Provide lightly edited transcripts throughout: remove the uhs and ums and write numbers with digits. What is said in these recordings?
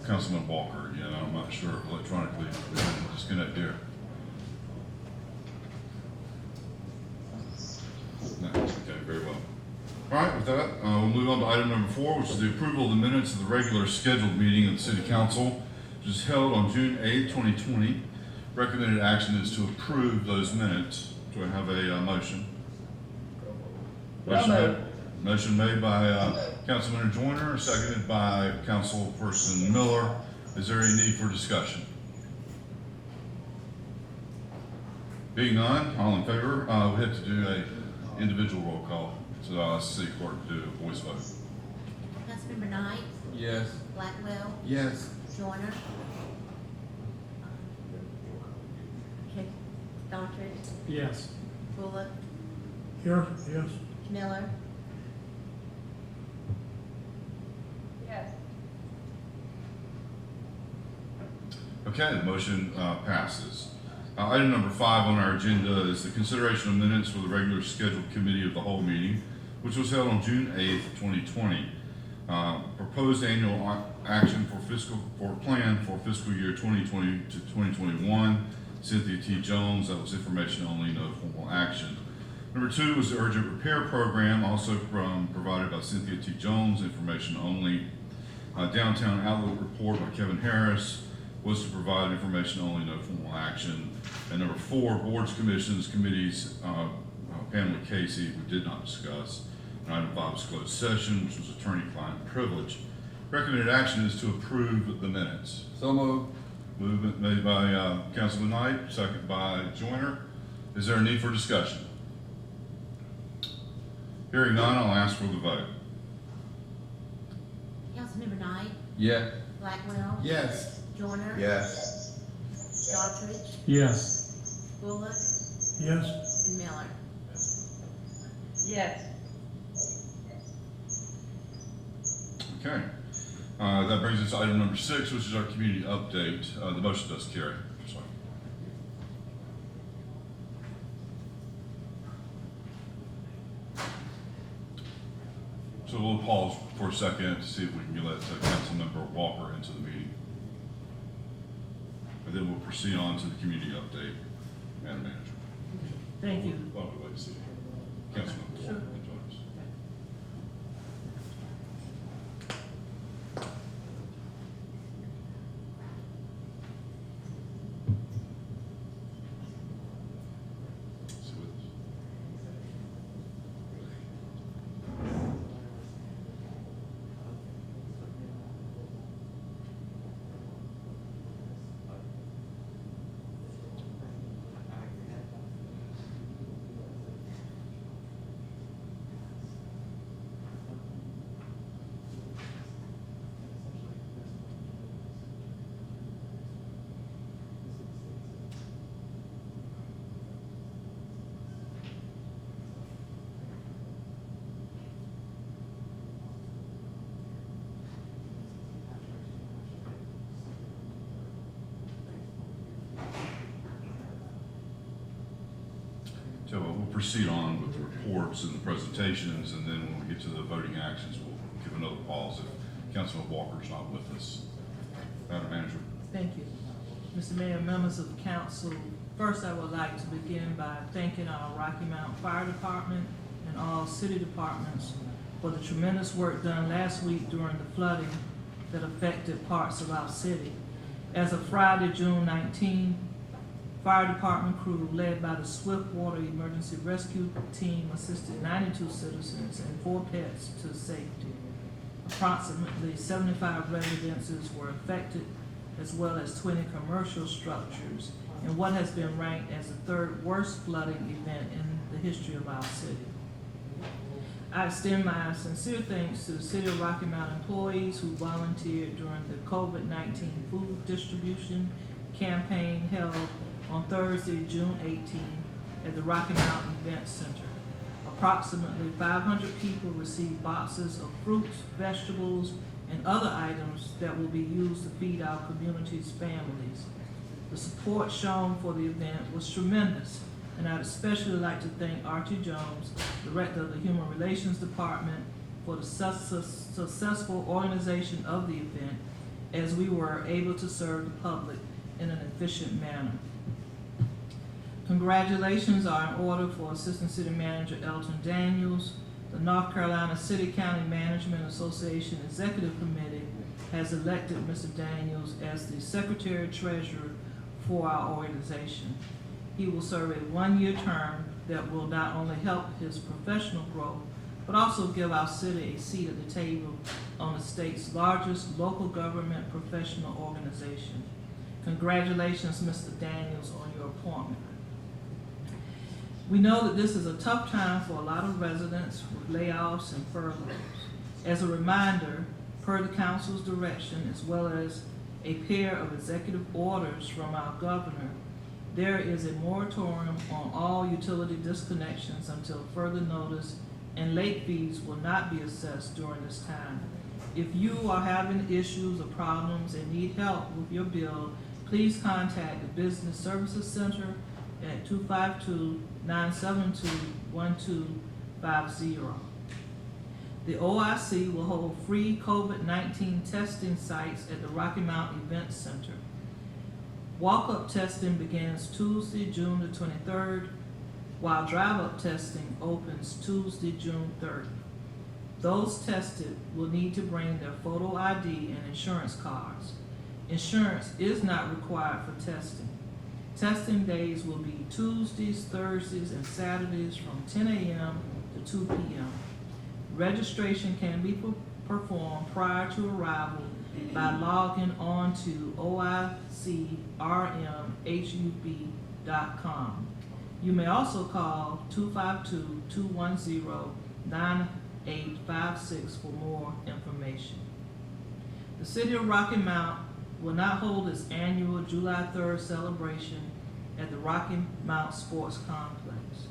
Councilman Walker again. I'm not sure if electronically we can disconnect there. No, okay, very well. All right, with that, we'll move on to item number 4, which is the approval of the minutes of the regular scheduled meeting of the City Council, which is held on June 8, 2020. Recommended action is to approve those minutes. Do I have a motion? Motion made by Councilman Joyner, seconded by Councilperson Miller. Is there any need for discussion? Being none, all in favor, we have to do a individual roll call. So I'll ask the city clerk to do a voice vote. Councilmember Knight, Yes. Blackwell, Yes. Joyner, Daughtry, Yes. Bullock, Here, yes. Miller, Yes. Okay, the motion passes. Item number 5 on our agenda is the consideration of minutes for the regular scheduled committee of the whole meeting, which was held on June 8th, 2020. Proposed annual action for plan for fiscal year 2020 to 2021. Cynthia T. Jones, that was information only, no formal action. Number 2 was the urgent repair program, also provided by Cynthia T. Jones, information only. Downtown outlook report by Kevin Harris was to provide information only, no formal action. And number 4, boards, commissions, committees, Pamela Casey, we did not discuss. And item 5 was closed session, which was attorney-client privilege. Recommended action is to approve the minutes. So moved. Movement made by Councilman Knight, second by Joyner. Is there a need for discussion? Hearing none, I'll ask for the vote. Councilmember Knight, Yeah. Blackwell, Yes. Joyner, Yes. Daughtry, Yes. Bullock, Yes. and Miller. Yes. Okay. That brings us to item number 6, which is our community update. The motion does carry. Sorry. So we'll pause for a second to see if we can let Councilmember Walker into the meeting. And then we'll proceed on to the community update. Madam Manager. Thank you. Why don't we wait to see Councilmember Walker Sure. can join us. Sit with us. So we'll proceed on with the reports and the presentations, and then when we get to the voting actions, we'll give another pause if Councilman Walker's not with us. Madam Manager. Thank you. Mr. Mayor, members of the council, first I would like to begin by thanking our Rocky Mount Fire Department and all city departments for the tremendous work done last week during the flooding that affected parts of our city. As of Friday, June 19, fire department crew led by the Swiftwater Emergency Rescue Team assisted 92 citizens and 4 pets to safety. Approximately 75 residences were affected, as well as 20 commercial structures, in what has been ranked as the 3rd worst flooding event in the history of our city. I extend my sincere thanks to the City of Rocky Mount employees who volunteered during the COVID-19 food distribution campaign held on Thursday, June 18, at the Rocky Mountain Event Center. Approximately 500 people received boxes of fruits, vegetables, and other items that will be used to feed our community's families. The support shown for the event was tremendous, and I'd especially like to thank Archie Jones, Director of the Human Relations Department, for the successful organization of the event, as we were able to serve the public in an efficient manner. Congratulations are in order for Assistant City Manager Elton Daniels. The North Carolina City County Management Association Executive Committee has elected Mr. Daniels as the Secretary Treasurer for our organization. He will serve a one-year term that will not only help his professional growth, but also give our city a seat at the table on the state's largest local government professional organization. Congratulations, Mr. Daniels, on your appointment. We know that this is a tough time for a lot of residents with layoffs and furloughs. As a reminder, per the council's direction, as well as a pair of executive orders from our governor, there is a moratorium on all utility disconnections until further notice, and late fees will not be assessed during this time. If you are having issues or problems and need help with your bill, please contact the Business Services Center at 252-972-1250. The OIC will hold free COVID-19 testing sites at the Rocky Mount Event Center. Walk-up testing begins Tuesday, June the 23rd, while drive-up testing opens Tuesday, June 3rd. Those tested will need to bring their photo ID and insurance cards. Insurance is not required for testing. Testing days will be Tuesdays, Thursdays, and Saturdays from 10 a.m. to 2 p.m. Registration can be performed prior to arrival by logging on to oicrmhub.com. You may also call 252-210-9856 for more information. The City of Rocky Mount will not hold its annual July 3rd celebration at the Rocky Mount Sports Complex.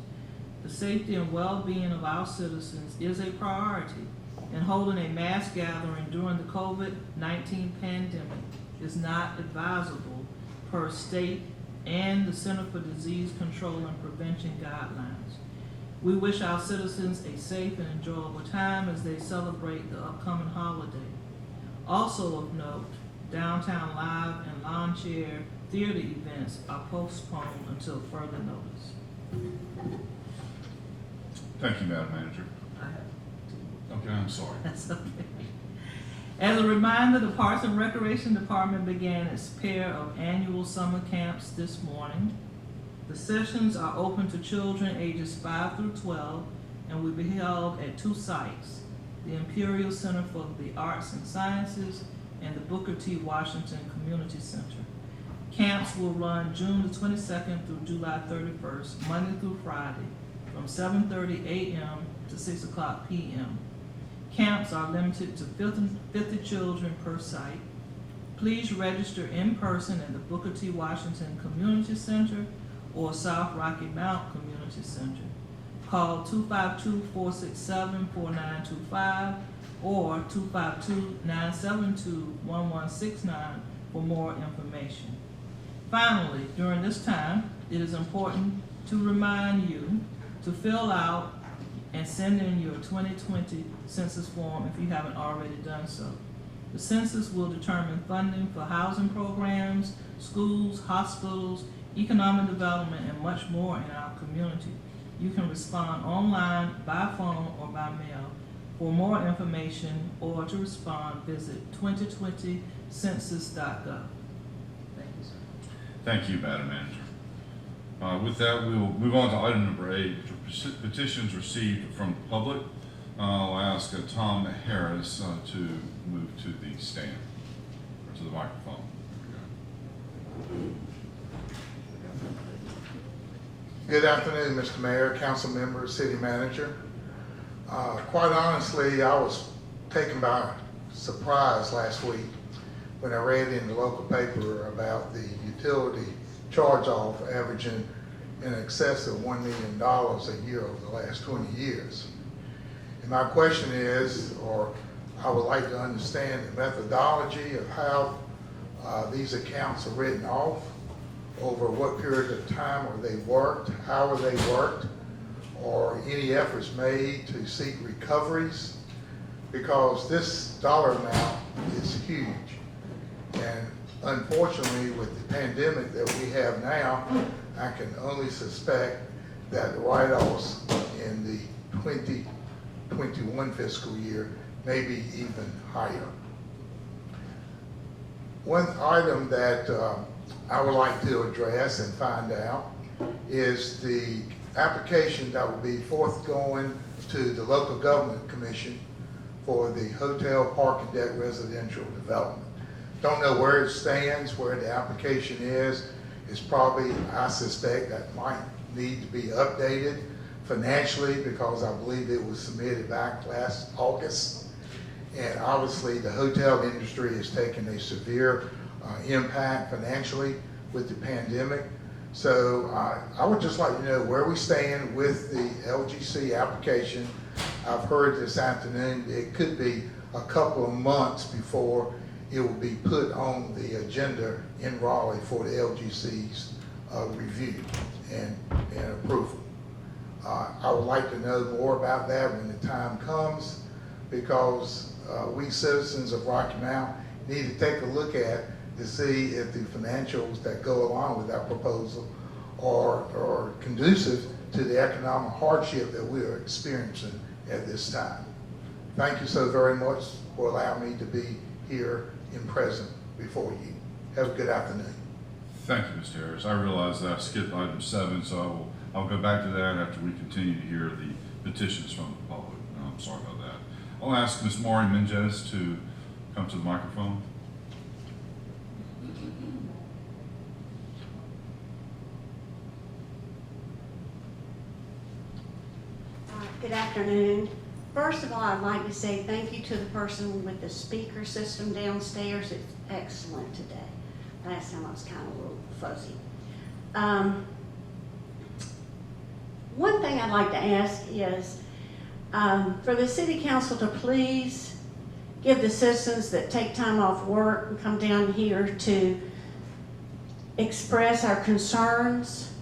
The safety and well-being of our citizens is a priority, and holding a mass gathering during the COVID-19 pandemic is not advisable per state and the Center for Disease Control and Prevention guidelines. We wish our citizens a safe and enjoyable time as they celebrate the upcoming holiday. Also of note, Downtown Live and Lawn Chair theater events are postponed until further notice. Thank you, Madam Manager. I have Okay, I'm sorry. That's okay. As a reminder, the Parks and Recreation Department began its pair of annual summer camps this morning. The sessions are open to children ages 5 through 12 and will be held at 2 sites, the Imperial Center for the Arts and Sciences and the Booker T. Washington Community Center. Camps will run June the 22nd through July 31st, Monday through Friday, from 7:30 a.m. to 6 o'clock p.m. Camps are limited to 50 children per site. Please register in person at the Booker T. Washington Community Center or South Rocky Mount Community Center. Call 252-467-4925 or 252-972-1169 for more information. Finally, during this time, it is important to remind you to fill out and send in your 2020 census form if you haven't already done so. The census will determine funding for housing programs, schools, hospitals, economic development, and much more in our community. You can respond online, by phone, or by mail. For more information or to respond, visit 2020census.gov. Thank you, sir. Thank you, Madam Manager. With that, we will move on to item number 8, petitions received from the public. I'll ask Tom Harris to move to the stand, or to the microphone. Good afternoon, Mr. Mayor, council members, city manager. Quite honestly, I was taken by surprise last week when I read in the local paper about the utility charge-off averaging in excess of $1 million a year over the last 20 years. And my question is, or I would like to understand the methodology of how these accounts are written off, over what period of time are they worked, how are they worked, or any efforts made to seek recoveries, because this dollar amount is huge. Unfortunately, with the pandemic that we have now, I can only suspect that the write-offs in the 2021 fiscal year may be even higher. One item that I would like to address and find out is the application that will be forthgoing to the local government commission for the hotel park and deck residential development. Don't know where it stands, where the application is. It's probably, I suspect, that might need to be updated financially because I believe it was submitted back last August. And obviously the hotel industry has taken a severe impact financially with the pandemic. So I would just like to know where we stand with the LGC application. I've heard this afternoon it could be a couple of months before it will be put on the agenda in Raleigh for the LGC's review and approval. I would like to know more about that when the time comes, because we citizens of Rocky Mount need to take a look at to see if the financials that go along with that proposal are conducive to the economic hardship that we are experiencing at this time. Thank you so very much for allowing me to be here in present before you. Have a good afternoon. Thank you, Mr. Harris. I realize that I skipped item 7, so I'll go back to that after we continue to hear the petitions from the public. I'm sorry about that. I'll ask Ms. Maureen Menges to come to the microphone. Good afternoon. First of all, I'd like to say thank you to the person with the speaker system downstairs. It's excellent today. Last time I was kind of a little fuzzy. One thing I'd like to ask is for the city council to please give the citizens that take time off work and come down here to express our concerns.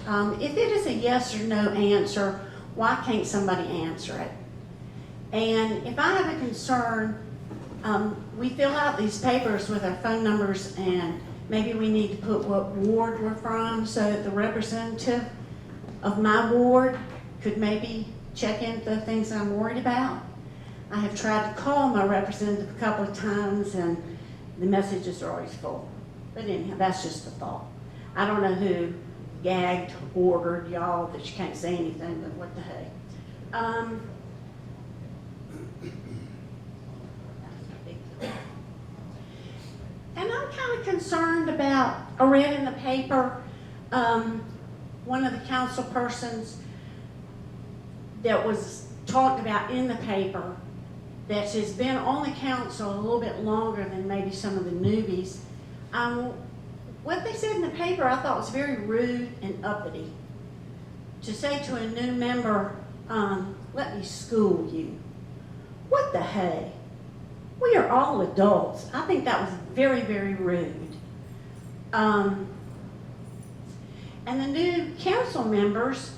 If it is a yes or no answer, why can't somebody answer it? And if I have a concern, we fill out these papers with our phone numbers, and maybe we need to put what ward we're from so that the representative of my ward could maybe check into the things I'm worried about. I have tried to call my representative a couple of times and the messages are always full. But anyhow, that's just a thought. I don't know who gagged, ordered y'all that you can't say anything, but what the heck. And I'm kind of concerned about, I read in the paper, one of the council persons that was talked about in the paper that has been on the council a little bit longer than maybe some of the newbies. What they said in the paper I thought was very rude and uppity. To say to a new member, let me school you. What the hey? We are all adults. I think that was very, very rude. And the new council members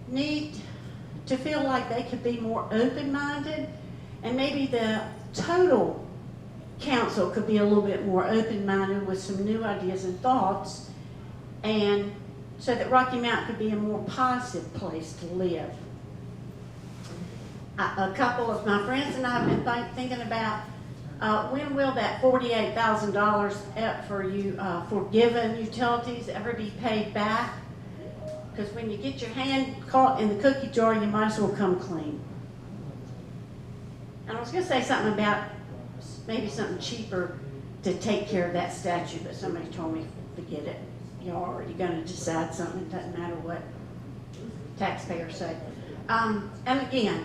need to feel like they could be more open-minded, and maybe the total council could be a little bit more open-minded with some new ideas and thoughts, and so that Rocky Mount could be a more positive place to live. A couple of my friends and I have been thinking about when will that $48,000 for you forgiven utilities ever be paid back? Because when you get your hand caught in the cookie jar, you might as well come clean. And I was going to say something about maybe something cheaper to take care of that statute, but somebody told me forget it. You're already going to decide something. It doesn't matter what taxpayers say. And again,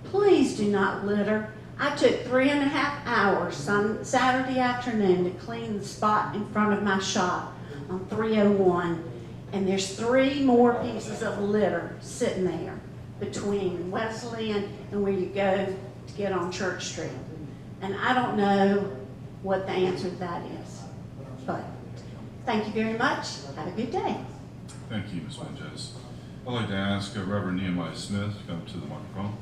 please do not litter. I took 3.5 hours on Saturday afternoon to clean the spot in front of my shop on 301, and there's 3 more pieces of litter sitting there between Wesleyan and where you go to get on Church Street. And I don't know what the answer to that is. But thank you very much. Have a good day. Thank you, Ms. Menges. I'd like to ask Reverend Nehemiah Smith to come to the microphone.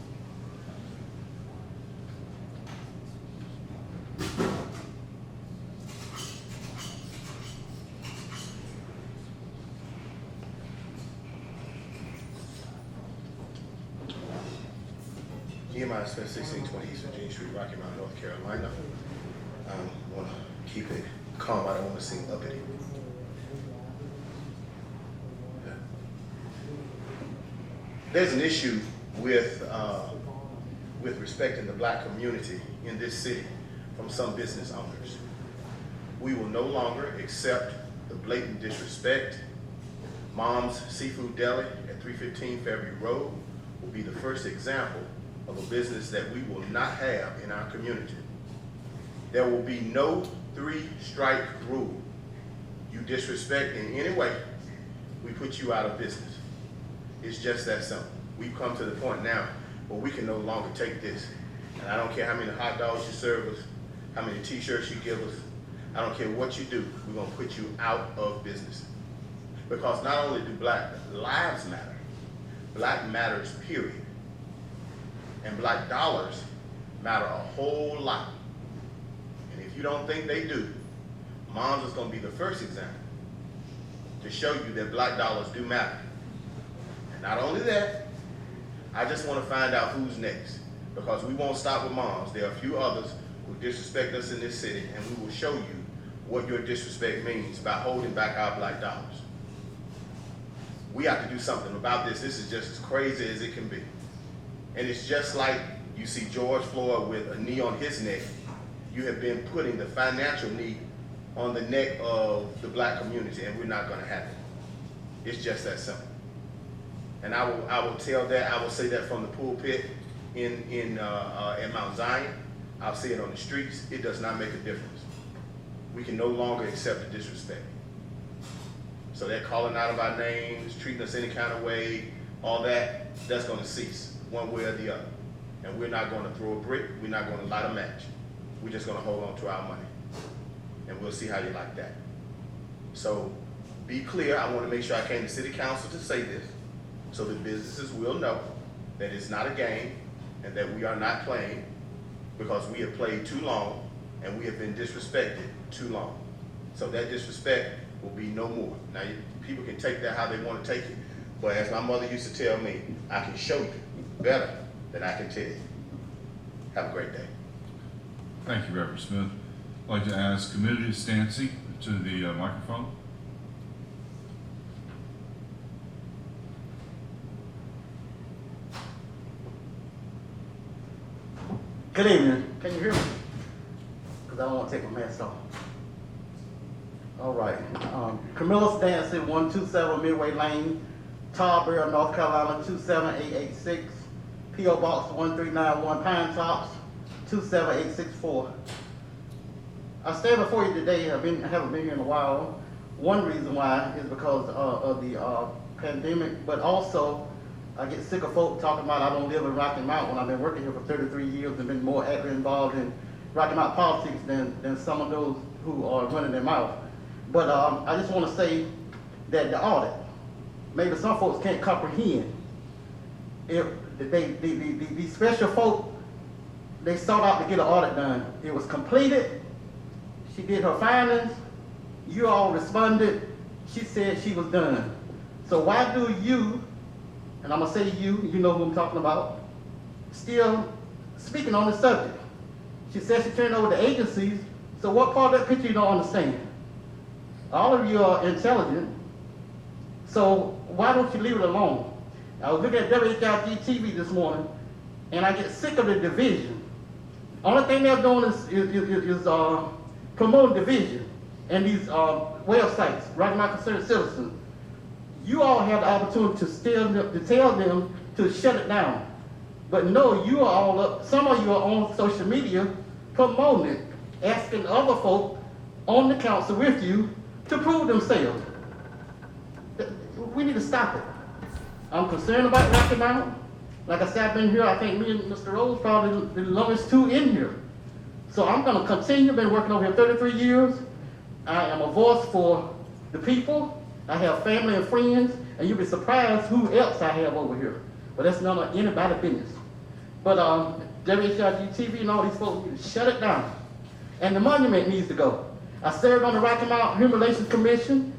Smith, 1620 East Virginia Street, Rocky Mount, North Carolina. I want to keep it calm. I don't want to seem uppity. There's an issue with respecting the black community in this city from some business owners. We will no longer accept the blatant disrespect. Mom's Seafood Deli at 315 Fairview Road will be the first example of a business that we will not have in our community. There will be no 3-strike rule. You disrespect in any way, we put you out of business. It's just that simple. We've come to the point now where we can no longer take this. And I don't care how many hot dogs you serve us, how many t-shirts you give us, I don't care what you do, we're gonna put you out of business. Because not only do black lives matter, black matters, period. And black dollars matter a whole lot. And if you don't think they do, Mom's is gonna be the first example to show you that black dollars do matter. And not only that, I just wanna find out who's next, because we won't stop with Mom's. There are a few others who disrespect us in this city, and we will show you what your disrespect means by holding back our black dollars. We have to do something about this. This is just as crazy as it can be. And it's just like you see George Floyd with a knee on his neck. You have been putting the financial knee on the neck of the black community, and we're not gonna have it. It's just that simple. And I will tell that, I will say that from the pulpit in Mount Zion. I'll say it on the streets. It does not make a difference. We can no longer accept the disrespect. So that calling out of our names, treating us any kind of way, all that, that's gonna cease one way or the other. And we're not gonna throw a brick, we're not gonna light a match. We're just gonna hold on to our money. And we'll see how you like that. So be clear, I wanna make sure I came to City Council to say this, so that businesses will know that it's not a game and that we are not playing, because we have played too long and we have been disrespected too long. So that disrespect will be no more. Now, people can take that how they want to take it, but as my mother used to tell me, I can show you better than I can tell you. Have a great day. Thank you, Reverend Smith. I'd like to ask Community Stancy to the microphone. Good evening. Can you hear me? Because I don't want to take my mask off. All right. Camilla Stancy, 127 Midway Lane, Tarboro, North Carolina, 27886. P.O. Box 1391, Pine Tops, 27864. I stand before you today. I haven't been here in a while. One reason why is because of the pandemic, but also I get sick of folk talking about I don't live in Rocky Mount when I've been working here for 33 years and been more actively involved in Rocky Mount politics than some of those who are running their mouth. But I just want to say that the audit, maybe some folks can't comprehend. If these special folk, they sought out to get an audit done. It was completed. She did her findings. You all responded. She said she was done. So why do you, and I'm gonna say you know who I'm talking about, still speaking on the subject? She said she turned over to agencies, so what part of that picture you don't understand? All of you are intelligent, so why don't you leave it alone? I was looking at WHIG TV this morning, and I get sick of the division. Only thing they're doing is promoting division and these websites, Rocky Mount Concerned Citizens. You all have the opportunity to tell them to shut it down. But no, you are all up, some of you are on social media promoting it, asking other folk on the council with you to prove themselves. We need to stop it. I'm concerned about Rocky Mount. Like I said, I've been here, I think me and Mr. Rose probably the longest two in here. So I'm gonna continue, been working over here 33 years. I am a voice for the people. I have family and friends, and you'll be surprised who else I have over here. But that's none of anybody's business. But WHIG TV and all these folks need to shut it down. And the monument needs to go. I served on the Rocky Mount Human Relations Commission.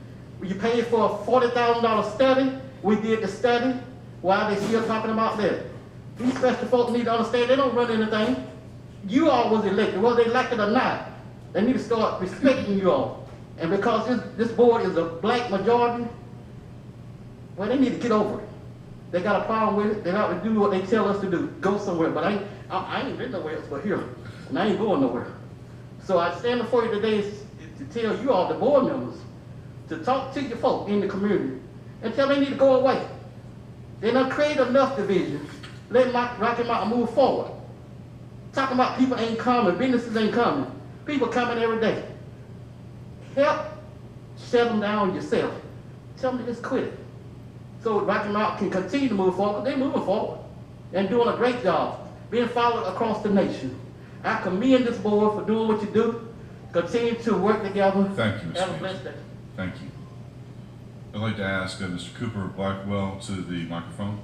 You paid for a $40,000 study. We did the study. Why are they still talking about that? These special folks need to understand they don't run anything. You all was elected, whether they like it or not. They need to start respecting you all. And because this board is a black majority, well, they need to get over it. They got a problem with it. They got to do what they tell us to do. Go somewhere. But I ain't been nowhere else but here. And I ain't going nowhere. So I stand before you today to tell you all, the board members, to talk to your folk in the community and tell them they need to go away. They done created enough division. Let Rocky Mountain move forward. Talking about people ain't coming, businesses ain't coming. People coming every day. Help shut them down yourself. Tell them to just quit it. So Rocky Mountain can continue to move forward. They're moving forward and doing a great job, being followed across the nation. I commend this board for doing what you do. Continue to work together. Thank you, Mr. Have a Hayes. blessed day. Thank you. I'd like to ask Mr. Cooper Blackwell to the microphone.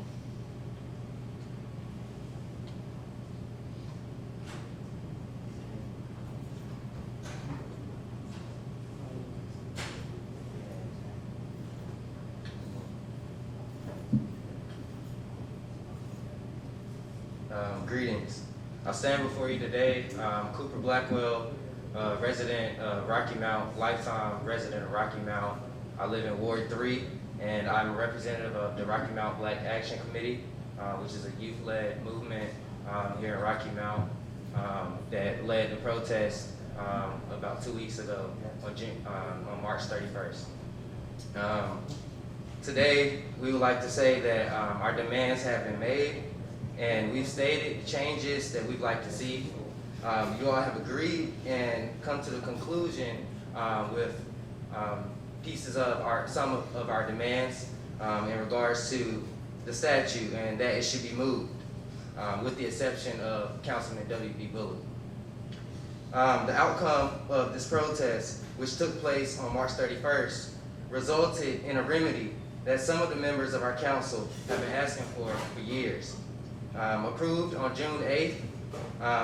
Greetings. I stand before you today, Cooper Blackwell, resident of Rocky Mount, lifetime resident of Rocky Mount. I live in Ward 3, and I'm a representative of the Rocky Mount Black Action Committee, which is a youth-led movement here in Rocky Mount that led the protest about 2 weeks ago on March 31st. Today, we would like to say that our demands have been made, and we've stated changes that we'd like to see. You all have agreed and come to the conclusion with pieces of some of our demands in regards to the statute, and that it should be moved, with the exception of Councilman W.B. Bullock. The outcome of this protest, which took place on March 31st, resulted in a remedy that some of the members of our council have been asking for years. Approved on June 8th.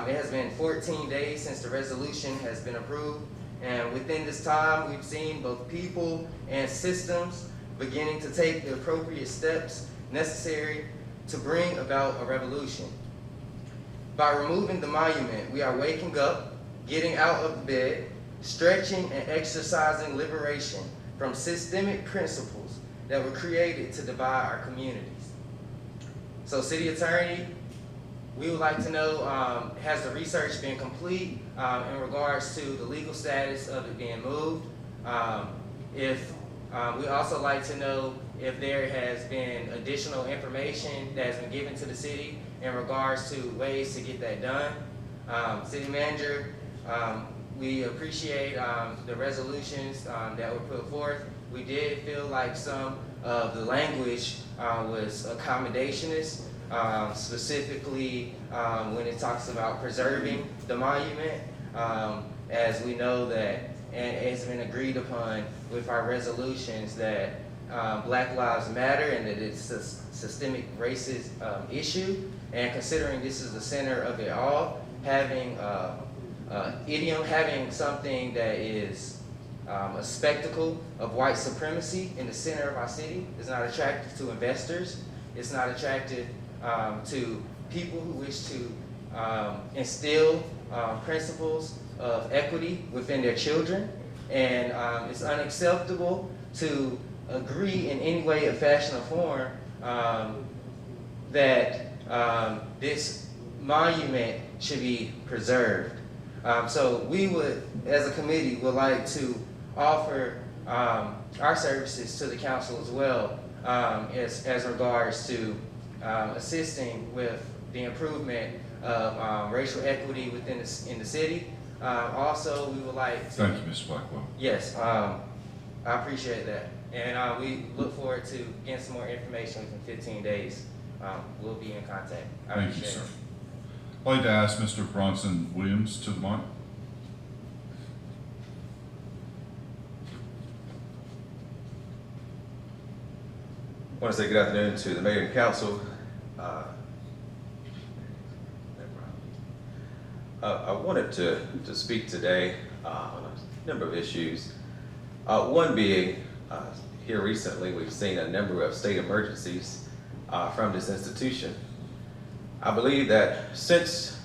It has been 14 days since the resolution has been approved, and within this time, we've seen both people and systems beginning to take the appropriate steps necessary to bring about a revolution. By removing the monument, we are waking up, getting out of the bed, stretching and exercising liberation from systemic principles that were created to divide our communities. So, City Attorney, we would like to know, has the research been complete in regards to the legal status of it being moved? We also like to know if there has been additional information that has been given to the city in regards to ways to get that done. City Manager, we appreciate the resolutions that were put forth. We did feel like some of the language was accommodationist, specifically when it talks about preserving the monument, as we know that, and it's been agreed upon with our resolutions that Black Lives Matter and that it's a systemic racist issue, and considering this is the center of it all, having having something that is a spectacle of white supremacy in the center of our city is not attractive to investors. It's not attractive to people who wish to instill principles of equity within their children. And it's unacceptable to agree in any way, fashion, or form that this monument should be preserved. So we would, as a committee, would like to offer our services to the council as well, as regards to assisting with the improvement of racial equity within in the city. Also, we would like to... Thank you, Mr. Blackwell. Yes, I appreciate that. And we look forward to getting some more information within 15 days. We'll be in contact. Thank you, sir. I'd like to ask Mr. Bronson Williams to the mic. I want to say good afternoon to the mayor and council. I wanted to speak today on a number of issues. One being, here recently we've seen a number of state emergencies from this institution. I believe that since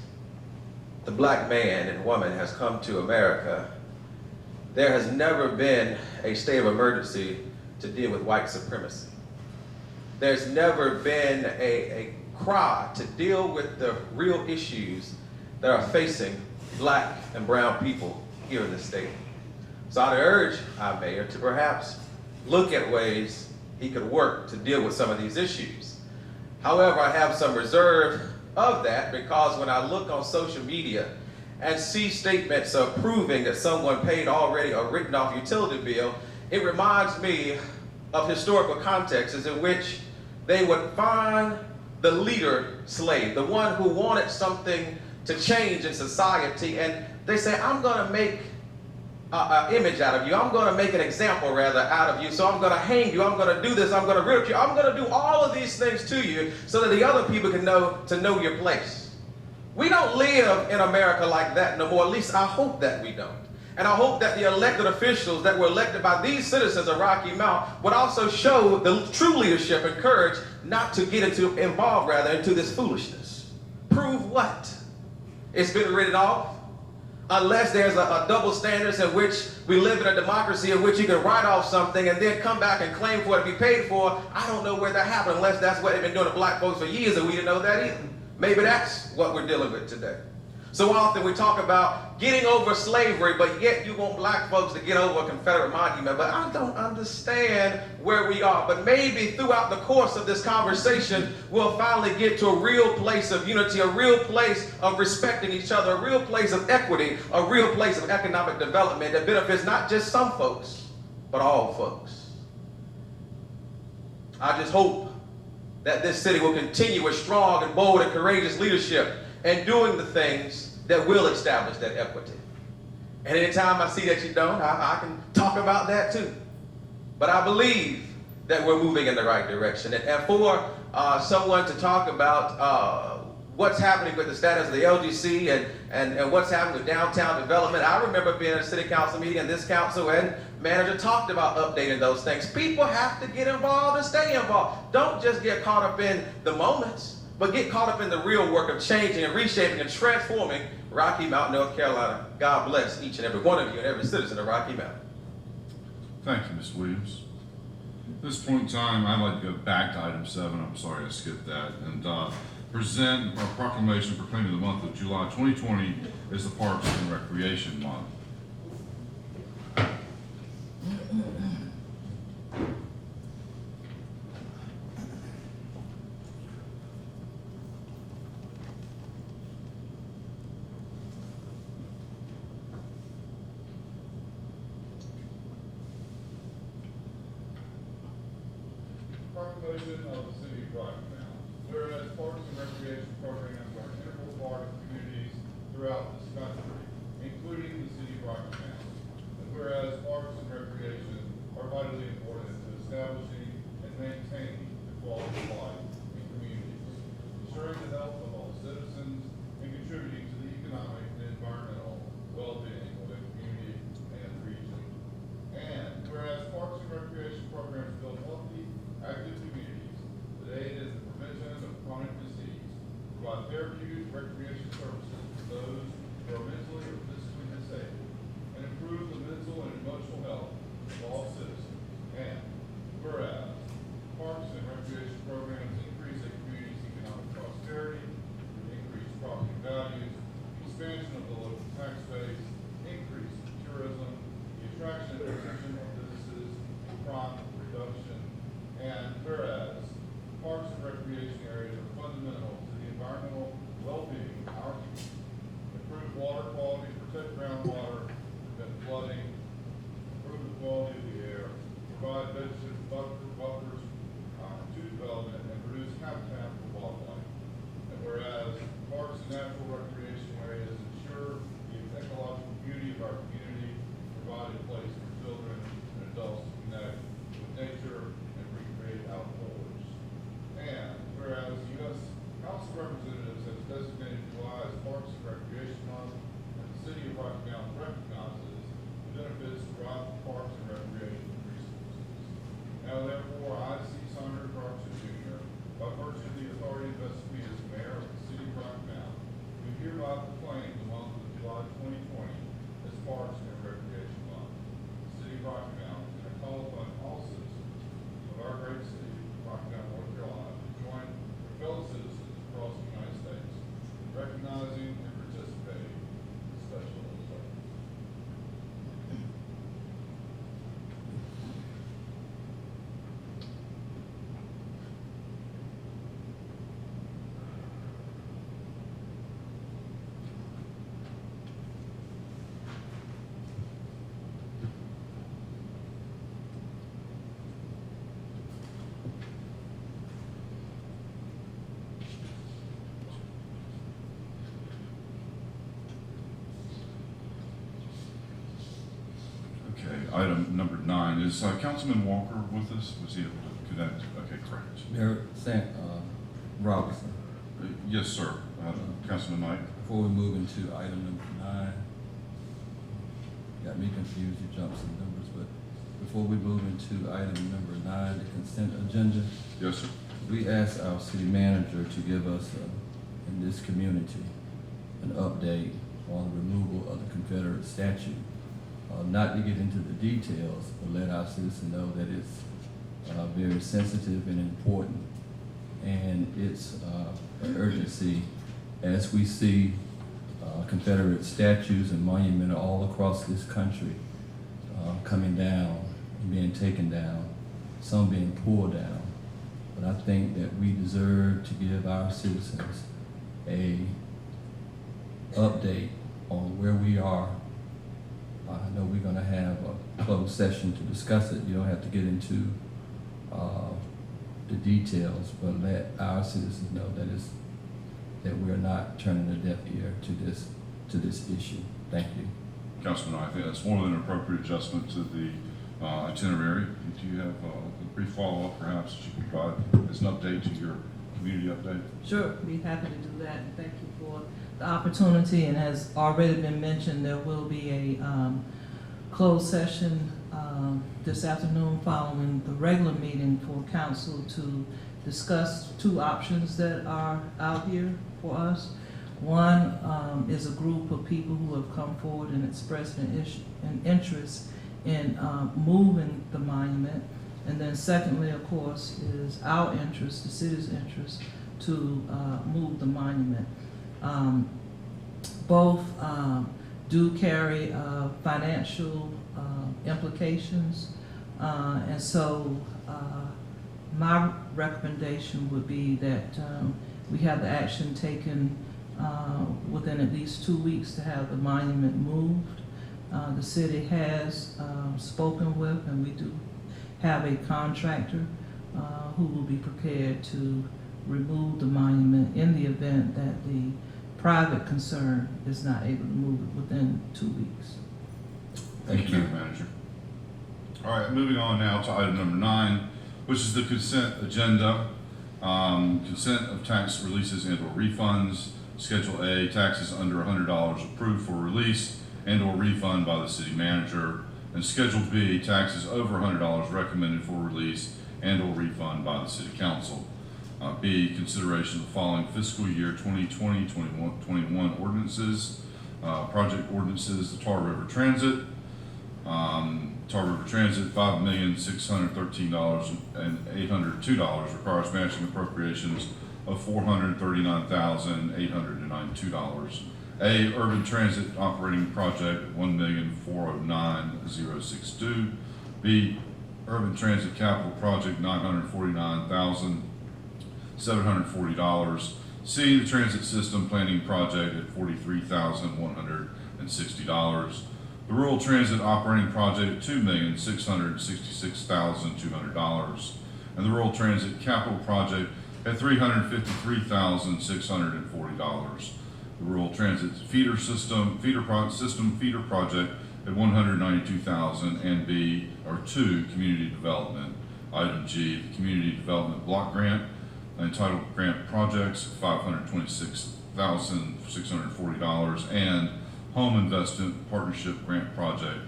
the black man and woman has come to America, there has never been a state of emergency to deal with white supremacy. There's never been a cry to deal with the real issues that are facing black and brown people here in the state. So I'd urge our mayor to perhaps look at ways he could work to deal with some of these issues. However, I have some reserve of that because when I look on social media and see statements of proving that someone paid already a written off utility bill, it reminds me of historical contexts in which they would find the leader slave, the one who wanted something to change in society, and they say, I'm going to make an image out of you. I'm going to make an example, rather, out of you. So I'm going to hang you. I'm going to do this. I'm going to rip you. I'm going to do all of these things to you so that the other people can know your place. We don't live in America like that no more. At least I hope that we don't. And I hope that the elected officials that were elected by these citizens of Rocky Mount would also show the true leadership and courage not to get involved into this foolishness. Prove what? It's been written off. Unless there's a double standards in which we live in a democracy in which you can write off something and then come back and claim for it to be paid for, I don't know where that happened unless that's what they've been doing to black folks for years and we didn't know that either. Maybe that's what we're dealing with today. So often we talk about getting over slavery, but yet you want black folks to get over a Confederate monument. But I don't understand where we are. But maybe throughout the course of this conversation, we'll finally get to a real place of unity, a real place of respecting each other, a real place of equity, a real place of economic development that benefits not just some folks, but all folks. I just hope that this city will continue with strong and bold and courageous leadership and doing the things that will establish that equity. And anytime I see that you don't, I can talk about that too. But I believe that we're moving in the right direction. And for someone to talk about what's happening with the status of the LGC and what's happening with downtown development, I remember being at a city council meeting and this council and manager talked about updating those things. People have to get involved and stay involved. Don't just get caught up in the moments, but get caught up in the real work of changing and reshaping and transforming Rocky Mount, North Carolina. God bless each and every one of you and every citizen of Rocky Mount. Thank you, Ms. Williams. At this point in time, I'd like to go back to item 7. I'm sorry I skipped that. And present a proclamation proclaiming the month of July 2020 as the Parks and Recreation Month. Proclamation of the City of Rocky Mount. Whereas parks and recreation programs are an integral part of communities throughout this country, including the City of Rocky Mount. And whereas parks and recreation are vitally important to establishing and maintaining the quality of life in communities, ensuring the health of all citizens, and contributing to the economic and environmental well-being of the community and region. And whereas parks and recreation programs build healthy, active communities that aid in the prevention of chronic disease, provide therapeutic recreation services to those who are mentally or physically disabled, and improve the mental and emotional health of all citizens. And whereas parks and recreation programs increase a community's economic prosperity through increased property values, expansion of the local tax base, increased tourism, the attraction and retention of businesses, crime reduction. And whereas parks and recreation areas are fundamental to the environmental well-being of our community, improve water quality, protect groundwater, prevent flooding, improve the quality of the air, provide vegetative buffers to development, and produce habitat for wildlife. And whereas parks and natural recreation areas ensure the ecological beauty of our community, provide a place for children and adults to connect with nature and recreate outdoors. And whereas the U.S. House of Representatives has designated July as Parks and Recreation Month, and the City of Rocky Mount recognizes the benefits derived from parks and recreation resources. Now therefore, I, C. Saunders Robertson Jr., by virtue of the authority invested me as mayor of the City item number 9. Is Councilman Walker with us? Was he able to connect? Okay, correct. Mayor Robinson, Yes, sir. Councilman Knight. before we move into item number 9, got me confused, you jumped some numbers, but before we move into item number 9, the consent agenda, Yes, sir. we asked our city manager to give us, in this community, an update on the removal of the Confederate statute. Not to get into the details, but let our citizens know that it's very sensitive and important, and it's an urgency as we see Confederate statues and monuments all across this country coming down and being taken down, some being pulled down. But I think that we deserve to give our citizens a update on where we are. I know we're gonna have a closed session to discuss it. You don't have to get into the details, but let our citizens know that we're not turning a deaf ear to this issue. Thank you. Councilman Knight, I think that's more than an appropriate adjustment to the itinerary. Do you have a brief follow-up perhaps that you can provide as an update to your community update? Sure, be happy to do that, and thank you for the opportunity. And as already been mentioned, there will be a closed session this afternoon following the regular meeting for council to discuss 2 options that are out here for us. One is a group of people who have come forward and expressed an interest in moving the monument. And then secondly, of course, is our interest, the city's interest, to move the monument. Both do carry financial implications, and so my recommendation would be that we have the action taken within at least 2 weeks to have the monument moved. The city has spoken with, and we do have a contractor who will be prepared to remove the monument in the event that the private concern is not able to move it within 2 weeks. Thank you, Manager. All right, moving on now to item number 9, which is the consent agenda. Consent of tax releases and or refunds. Schedule A, taxes under $100 approved for release and or refund by the city manager. And Schedule B, taxes over $100 recommended for release and or refund by the city council. B, consideration of the following fiscal year 2020-21 ordinances. Project ordinances, the Tar River Transit. Tar River Transit, $5,613,802 requires matching appropriations of $439,892. A, Urban Transit Operating Project, $1,409,062. B, Urban Transit Capital Project, $949,740. C, the Transit System Planning Project at $43,160. The Rural Transit Operating Project, $2,666,200. And the Rural Transit Capital Project at $353,640. The Rural Transit Feeder Project at $192,000, and B, or 2, Community Development. Item G, the Community Development Block Grant, entitled Grant Projects, $526,640, and Home Investment Partnership Grant Project,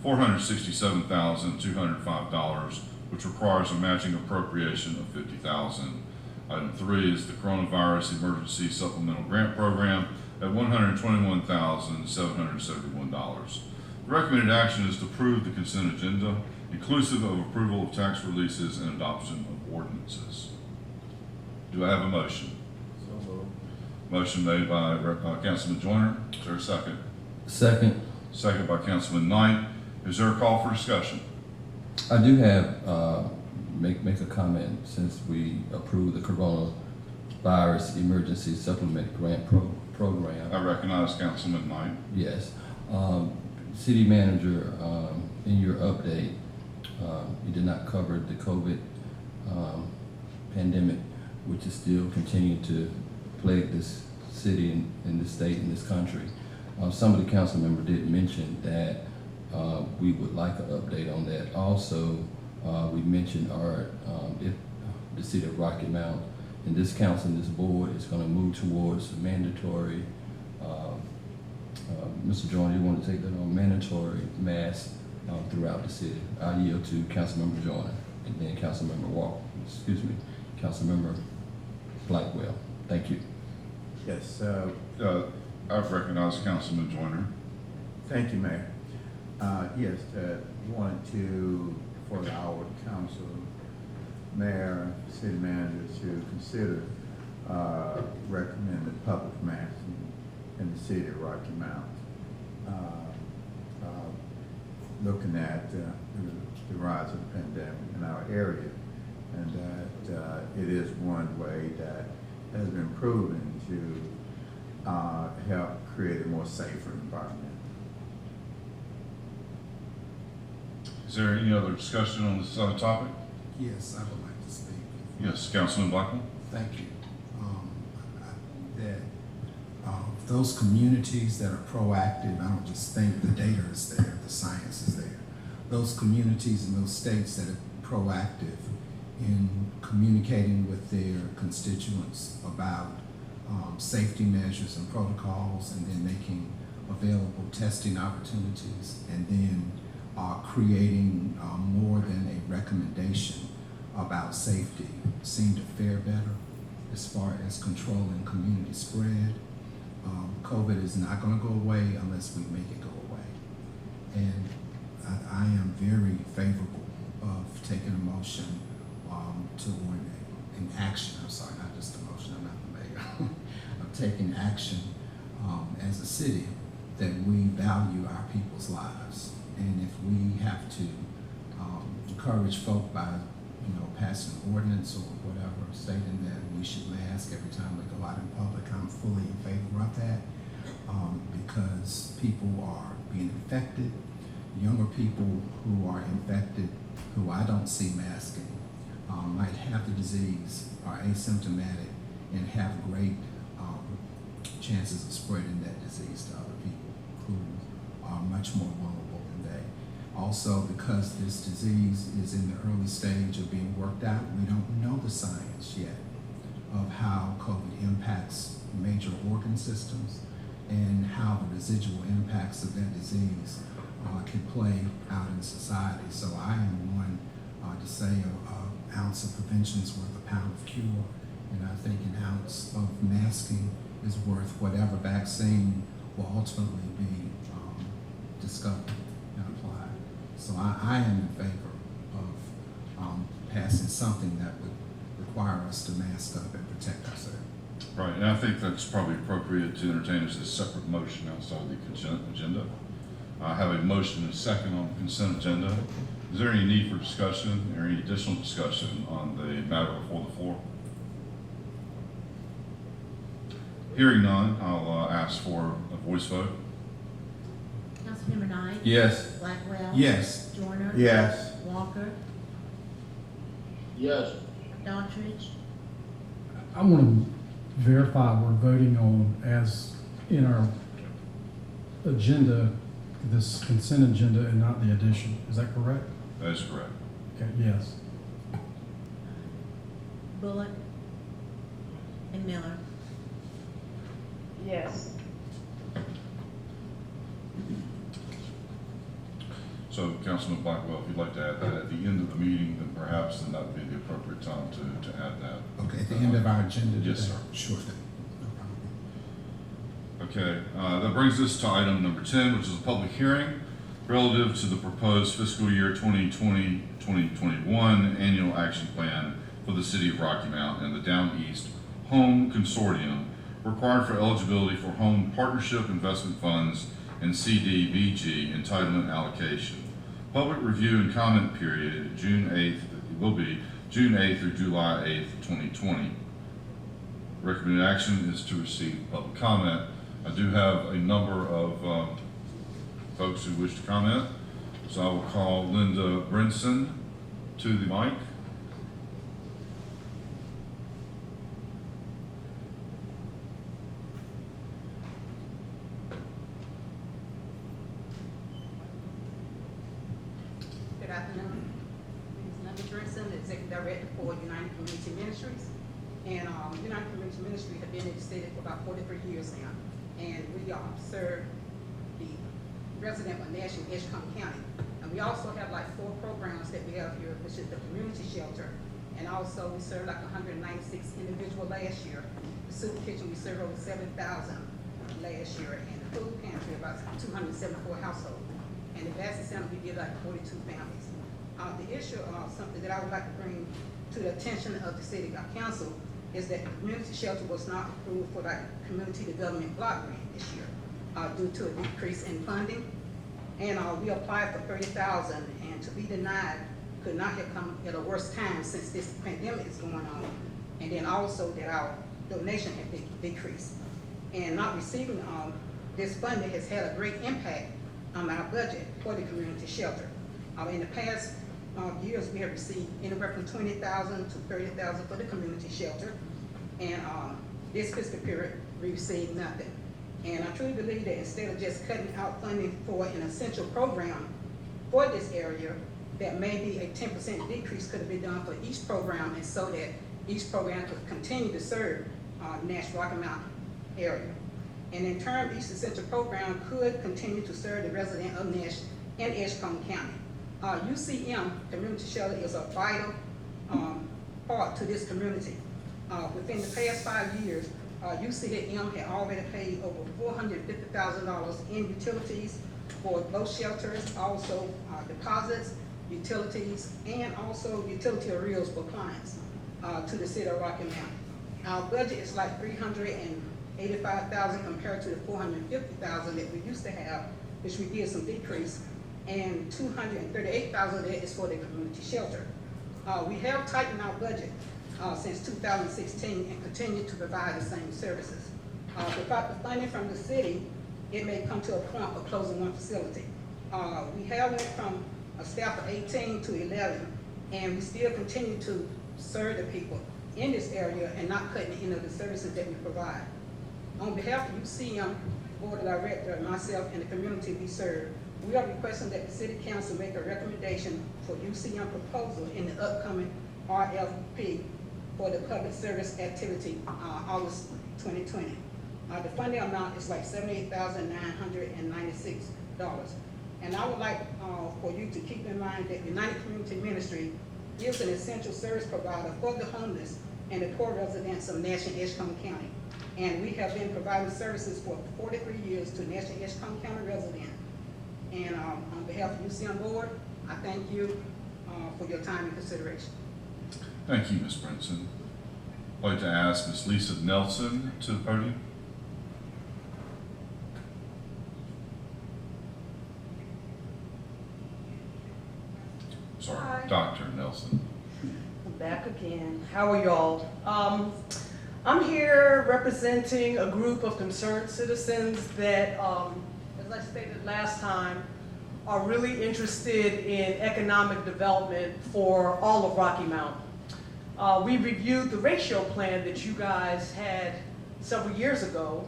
$467,205, which requires a matching appropriation of $50,000. Item 3 is the Coronavirus Emergency Supplemental Grant Program at $121,771. The recommended action is to approve the consent agenda, inclusive of approval of tax releases and adoption of ordinances. Do I have a motion? So moved. Motion made by Councilman Joyner. Is there a second? Second. Second by Councilman Knight. Is there a call for discussion? I do have, make a comment since we approved the Coronavirus Emergency Supplement Grant Program. I recognize Councilman Knight. Yes. City Manager, in your update, you did not cover the COVID pandemic, which is still continuing to plague this city and this state and this country. Some of the council members did mention that we would like an update on that. Also, we mentioned if the city of Rocky Mount and this council and this board is going to move towards mandatory, Mr. Joyner, you want to take that on, mandatory masks throughout the city. I yield to Councilmember Joyner and then Councilmember Blackwell. Thank you. Yes, I've recognized Councilman Joyner. thank you, Mayor. Yes, wanted to, for our council, mayor, city manager to consider recommended public masking in the city of Rocky Mount. Looking at the rise of the pandemic in our area, and that it is one way that has been proven to help create a more safer environment. Is there any other discussion on this topic? Yes, I would like to speak. Yes, Councilman Blackwell. Thank you. Those communities that are proactive, I don't just think the data is there, the science is there. Those communities in those states that are proactive in communicating with their constituents about safety measures and protocols, and then making available testing opportunities, and then creating more than a recommendation about safety, seem to fare better as far as controlling community spread. COVID is not going to go away unless we make it go away. And I am very favorable of taking a motion toward an action, I'm sorry, not just a motion, I'm not the mayor, of taking action as a city that we value our people's lives. And if we have to encourage folk by, passing an ordinance or whatever, stating that we should mask every time we go out in public, I'm fully in favor of that, because people are being infected. Younger people who are infected, who I don't see masking, might have the disease, are asymptomatic, and have great chances of spreading that disease to other people who are much more vulnerable than they. Also, because this disease is in the early stage of being worked out, we don't know the science yet of how COVID impacts major organ systems and how the residual impacts of that disease can play out in society. So I am one to say an ounce of prevention is worth a pound of cure, and I think an ounce of masking is worth whatever vaccine will ultimately be discovered and applied. So I am in favor of passing something that would require us to mask up and protect ourselves. Right, and I think that's probably appropriate to entertain as a separate motion outside of the consent agenda. I have a motion and a second on the consent agenda. Is there any need for discussion or any additional discussion on the matter before the floor? Hearing none, I'll ask for a voice vote. Councilmember Knight? Yes. Blackwell? Yes. Joyner? Yes. Walker? Yes. Daughtridge? I want to verify we're voting on, as in our agenda, this consent agenda and not the addition. Is that correct? That is correct. Okay, yes. Bullock? And Miller? Yes. So, Councilman Blackwell, if you'd like to add that at the end of the meeting, then perhaps that would be the appropriate time to add that. Okay, at the end of our agenda today? Yes, sir. Sure thing. No problem. Okay, that brings us to item number 10, which is a public hearing relative to the proposed fiscal year 2020-2021 annual action plan for the city of Rocky Mount and the Down East Home Consortium required for eligibility for home partnership investment funds and CDBG entitlement allocation. Public review and comment period June 8th will be June 8th through July 8th, 2020. Recommended action is to receive public comment. I do have a number of folks who wish to comment, so I will call Linda Brinson to the mic. Good afternoon. My name is Linda Brinson, Executive Director for United Community Ministries. And United Community Ministry have been in the city for about 43 years now. And we serve the resident of Nash and Edgecombe County. And we also have like 4 programs that we have here, which is the community shelter. And also we serve like 196 individuals last year. The soup kitchen, we served over 7,000 last year. And the food pantry, about 274 households. And the Bassett Center, we did like 42 families. The issue of something that I would like to bring to the attention of the city council is that the community shelter was not approved for like community development block grant this year due to a decrease in funding. And we applied for $30,000, and to be denied could not have come at a worse time since this pandemic is going on. And then also that our donation had decreased. And not receiving this funding has had a great impact on our budget for the community shelter. In the past years, we have received anywhere from $20,000 to $30,000 for the community shelter. And this fiscal period, we received nothing. And I truly believe that instead of just cutting out funding for an essential program for this area, that maybe a 10% decrease could have been done for each program, and so that each program could continue to serve Nash Rocky Mountain area. And in turn, each essential program could continue to serve the resident of Nash and Edgecombe County. UCM, Community Shelter, is a vital part to this community. Within the past 5 years, UCM had already paid over $450,000 in utilities for both shelters, also deposits, utilities, and also utility arrears for clients to the city of Rocky Mountain. Our budget is like $385,000 compared to the $450,000 that we used to have, which we did some decrease, and $238,000 of that is for the community shelter. We have tightened our budget since 2016 and continue to provide the same services. Without the funding from the city, it may come to a point of closing one facility. We have went from a staff of 18 to 11, and we still continue to serve the people in this area and not cutting any of the services that we provide. On behalf of UCM, Board of Director, and myself and the community we serve, we are requesting that the City Council make a recommendation for UCM proposal in the upcoming RFP for the public service activity, August 2020. The funding amount is like $78,996. And I would like for you to keep in mind that United Community Ministry is an essential service provider for the homeless and the poor residents of Nash and Edgecombe County. And we have been providing services for 43 years to Nash and Edgecombe County residents. And on behalf of UCM Board, I thank you for your time and consideration. Thank you, Ms. Brinson. I'd like to ask Ms. Lisa Nelson to the podium. Sorry, Hi. Dr. Nelson. I'm back again. How are y'all? I'm here representing a group of concerned citizens that, as I stated last time, are really interested in economic development for all of Rocky Mountain. We reviewed the ratio plan that you guys had several years ago,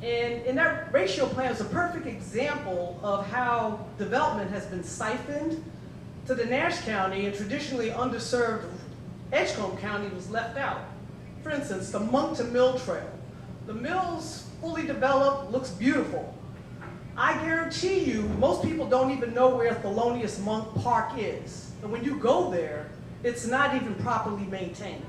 and that ratio plan is a perfect example of how development has been siphoned to the Nash County, and traditionally underserved Edgecombe County was left out. For instance, the Monk to Mill Trail. The mill's fully developed, looks beautiful. I guarantee you, most people don't even know where Thelonious Monk Park is. And when you go there, it's not even properly maintained.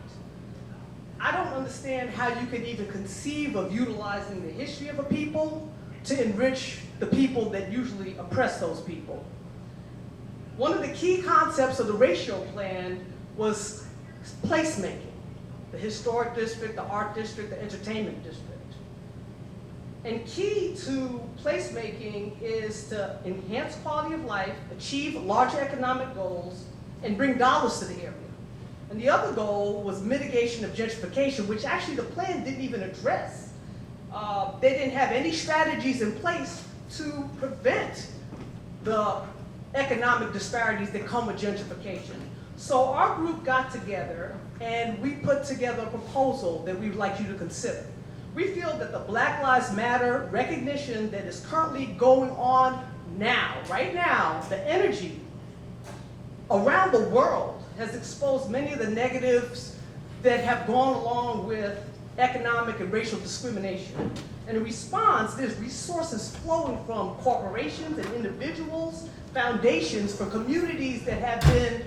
I don't understand how you could even conceive of utilizing the history of a people to enrich the people that usually oppress those people. One of the key concepts of the ratio plan was placemaking. The historic district, the art district, the entertainment district. And key to placemaking is to enhance quality of life, achieve larger economic goals, and bring dollars to the area. And the other goal was mitigation of gentrification, which actually the plan didn't even address. They didn't have any strategies in place to prevent the economic disparities that come with gentrification. So our group got together and we put together a proposal that we would like you to consider. We feel that the Black Lives Matter recognition that is currently going on now, right now, the energy around the world has exposed many of the negatives that have gone along with economic and racial discrimination. And in response, there's resources flowing from corporations and individuals, foundations for communities that have been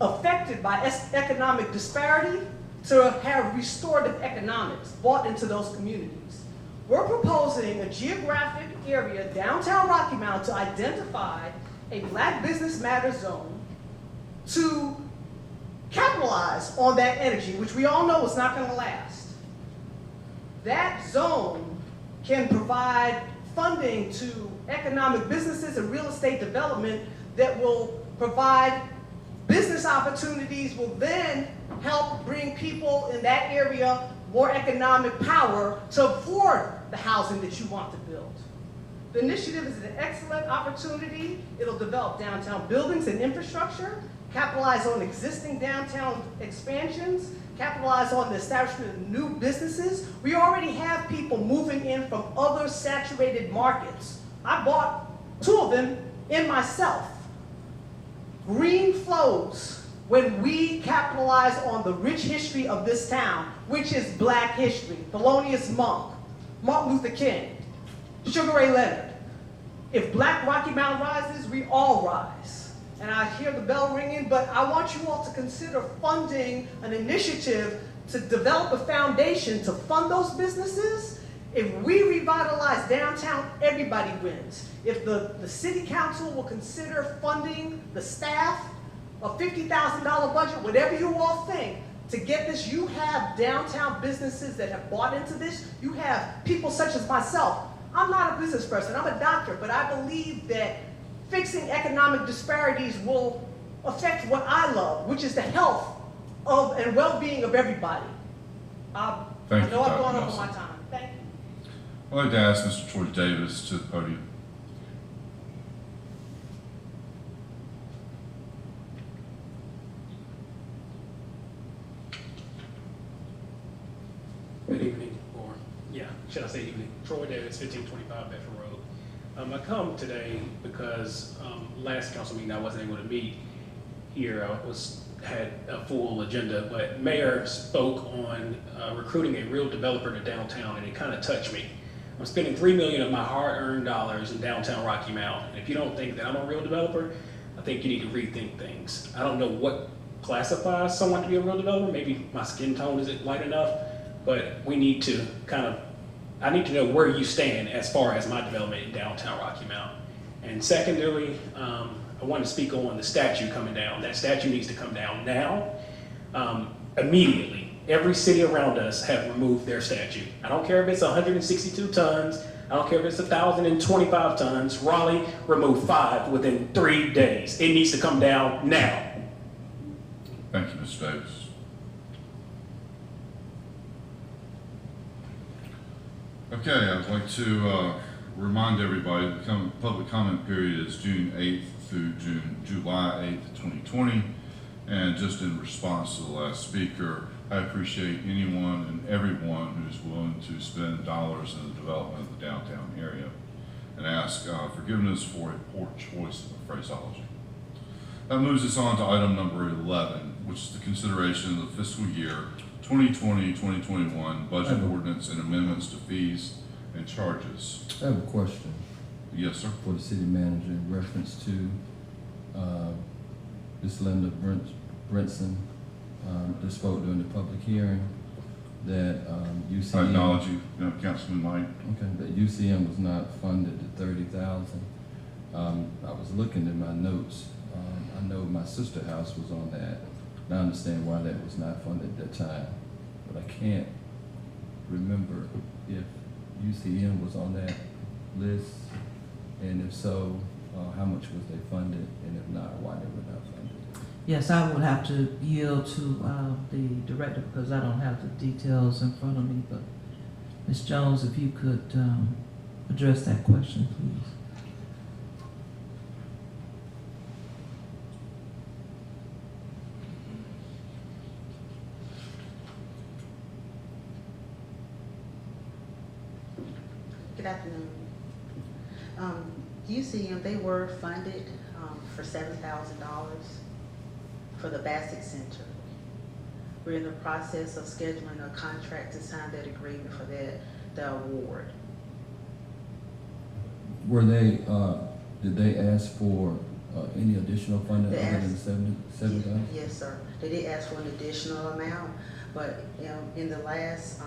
affected by economic disparity to have restorative economics brought into those communities. We're proposing a geographic area, downtown Rocky Mount, to identify a Black Business Matters zone to capitalize on that energy, which we all know is not going to last. That zone can provide funding to economic businesses and real estate development that will provide business opportunities, will then help bring people in that area more economic power to afford the housing that you want to build. The initiative is an excellent opportunity. It'll develop downtown buildings and infrastructure, capitalize on existing downtown expansions, capitalize on the establishment of new businesses. We already have people moving in from other saturated markets. I bought 2 of them in myself. Green flows when we capitalize on the rich history of this town, which is Black history. Thelonious Monk, Martin Luther King, Sugar Ray Leonard. If Black Rocky Mountain rises, we all rise. And I hear the bell ringing, but I want you all to consider funding an initiative to develop a foundation to fund those businesses. If we revitalize downtown, everybody wins. If the city council will consider funding the staff, a $50,000 budget, whatever you all think, to get this, you have downtown businesses that have bought into this. You have people such as myself. I'm not a business person, I'm a doctor, but I believe that fixing economic disparities will affect what I love, which is the health of and well-being of everybody. I know I've gone over my time. Thank you. I'd like to ask Mr. Troy Davis to the podium. Good evening, or should I say evening? Troy Davis, 1525 Bedford Road. I come today because last council meeting I wasn't able to meet here. I had a full agenda, but Mayor spoke on recruiting a real developer to downtown, and it kind of touched me. I'm spending $3 million of my hard-earned dollars in downtown Rocky Mount, and if you don't think that I'm a real developer, I think you need to rethink things. I don't know what classifies someone to be a real developer. Maybe my skin tone isn't light enough, but we need to I need to know where you stand as far as my development in downtown Rocky Mount. And secondarily, I want to speak on the statute coming down. That statute needs to come down now, immediately. Every city around us have removed their statute. I don't care if it's 162 tons, I don't care if it's 1,025 tons. Raleigh removed 5 within 3 days. It needs to come down now. Thank you, Mr. Davis. Okay, I'd like to remind everybody the public comment period is June 8th through July 8th, 2020. And just in response to the last speaker, I appreciate anyone and everyone who's willing to spend dollars in the development of the downtown area, and ask forgiveness for a poor choice of phraseology. That moves us on to item number 11, which is the consideration of the fiscal year 2020-2021 budget ordinance and amendments to fees and charges. I have a question. Yes, sir. For the city manager in reference to Ms. Linda Brinson just spoke during the public hearing that UCM. I acknowledge you, Councilman Knight. Okay, that UCM was not funded at $30,000. I was looking at my notes. I know my sister house was on that. I understand why that was not funded at that time, but I can't remember if UCM was on that list, and if so, how much was they funded, and if not, why they were not funded. Yes, I would have to yield to the director because I don't have the details in front of me, but Ms. Jones, if you could address that question, please. Good afternoon. UCM, they were funded for $7,000 for the Bassett Center. We're in the process of scheduling a contract to sign that agreement for the award. Were they, did they ask for any additional funding They other than asked- 7,000? Yes, sir. They did ask for an additional amount, but in the last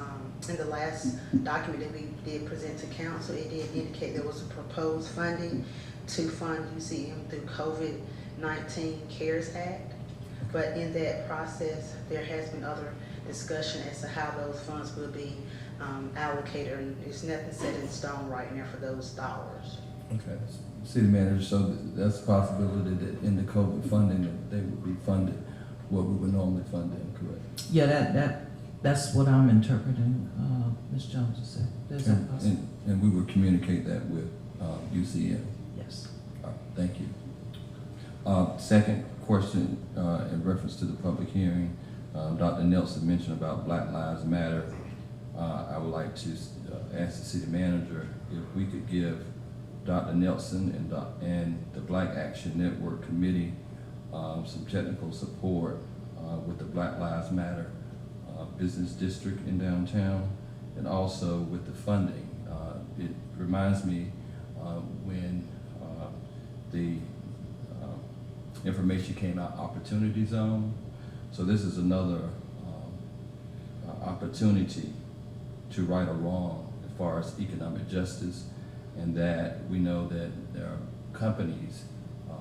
document that we did present to council, it did indicate there was a proposed funding to fund UCM through COVID-19 CARES Act. But in that process, there has been other discussion as to how those funds will be allocated, and there's nothing set in stone right now for those dollars. Okay, city manager, so that's a possibility that in the COVID funding, that they would be funded what we would normally fund them, correct? Yeah, that's what I'm interpreting, Ms. Jones has said. There's that possibility. And we would communicate that with UCM? Yes. All right, thank you. Second question, in reference to the public hearing, Dr. Nelson mentioned about Black Lives Matter. I would like to ask the city manager if we could give Dr. Nelson and the Black Action Network Committee some technical support with the Black Lives Matter business district in downtown, and also with the funding. It reminds me when the information came out, Opportunity Zone. So this is another opportunity to right a wrong as far as economic justice, and that we know that there are companies,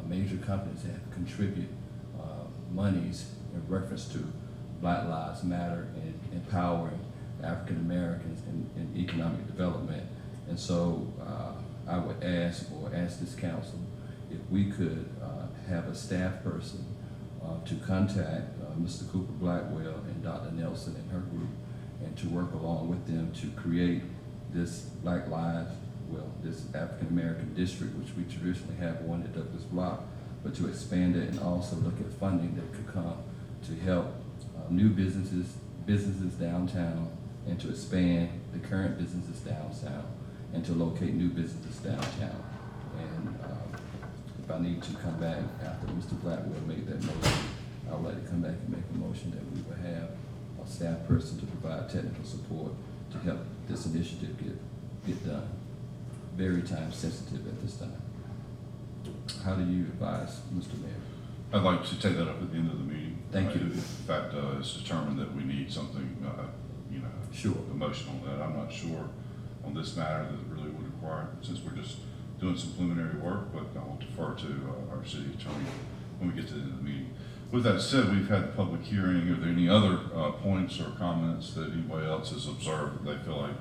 major companies that have contributed monies in reference to Black Lives Matter and empowering African Americans in economic development. And so I would ask this council if we could have a staff person to contact Mr. Cooper Blackwell and Dr. Nelson and her group, and to work along with them to create this Black Lives, this African American district, which we traditionally have one at Douglas Block, but to expand it and also look at funding that could come to help new businesses downtown, and to expand the current businesses downtown, and to locate new businesses downtown. And if I need to come back after Mr. Blackwell made that motion, I would like to come back and make a motion that we would have a staff person to provide technical support to help this initiative get done. Very time sensitive at this time. How do you advise, Mr. Mayor? I'd like to take that up at the end of the meeting. Thank you. If in fact it's determined that we need something, sure, emotional on that. I'm not sure on this matter that it really would require, since we're just doing some preliminary work, but I'll defer to our city attorney when we get to the end of the meeting. With that said, we've had the public hearing. Are there any other points or comments that anybody else has observed that they feel like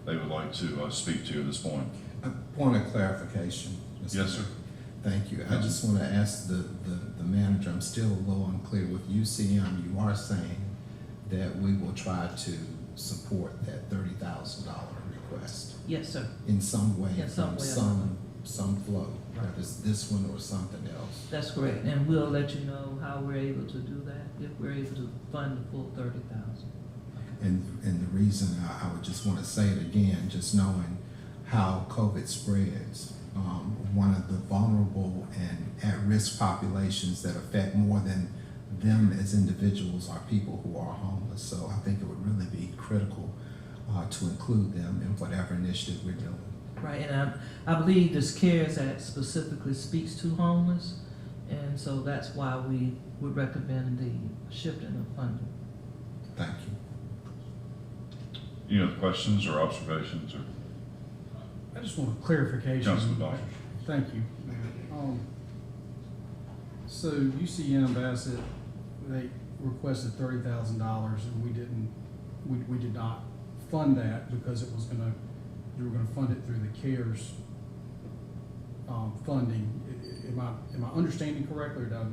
they would like to speak to at this point? A point of clarification, Mr. Yes, sir. Thank you. I just want to ask the manager, I'm still a little unclear with UCM. You are saying that we will try to support that $30,000 request Yes, sir. in some way, In some from way. some flow, whether it's this one or something else. That's correct, and we'll let you know how we're able to do that, if we're able to fund the full 30,000. And the reason I would just want to say it again, just knowing how COVID spreads, one of the vulnerable and at-risk populations that affect more than them as individuals are people who are homeless. So I think it would really be critical to include them in whatever initiative we're doing. Right, and I believe this CARES Act specifically speaks to homeless, and so that's why we would recommend the shifting of funding. Thank you. Any other questions or observations? Or I just want a clarification. Councilman Dawson. Thank you, Mayor. So UCM Bassett, they requested $30,000, and we did not fund that because you were gonna fund it through the CARES funding. Am I understanding correctly, or did I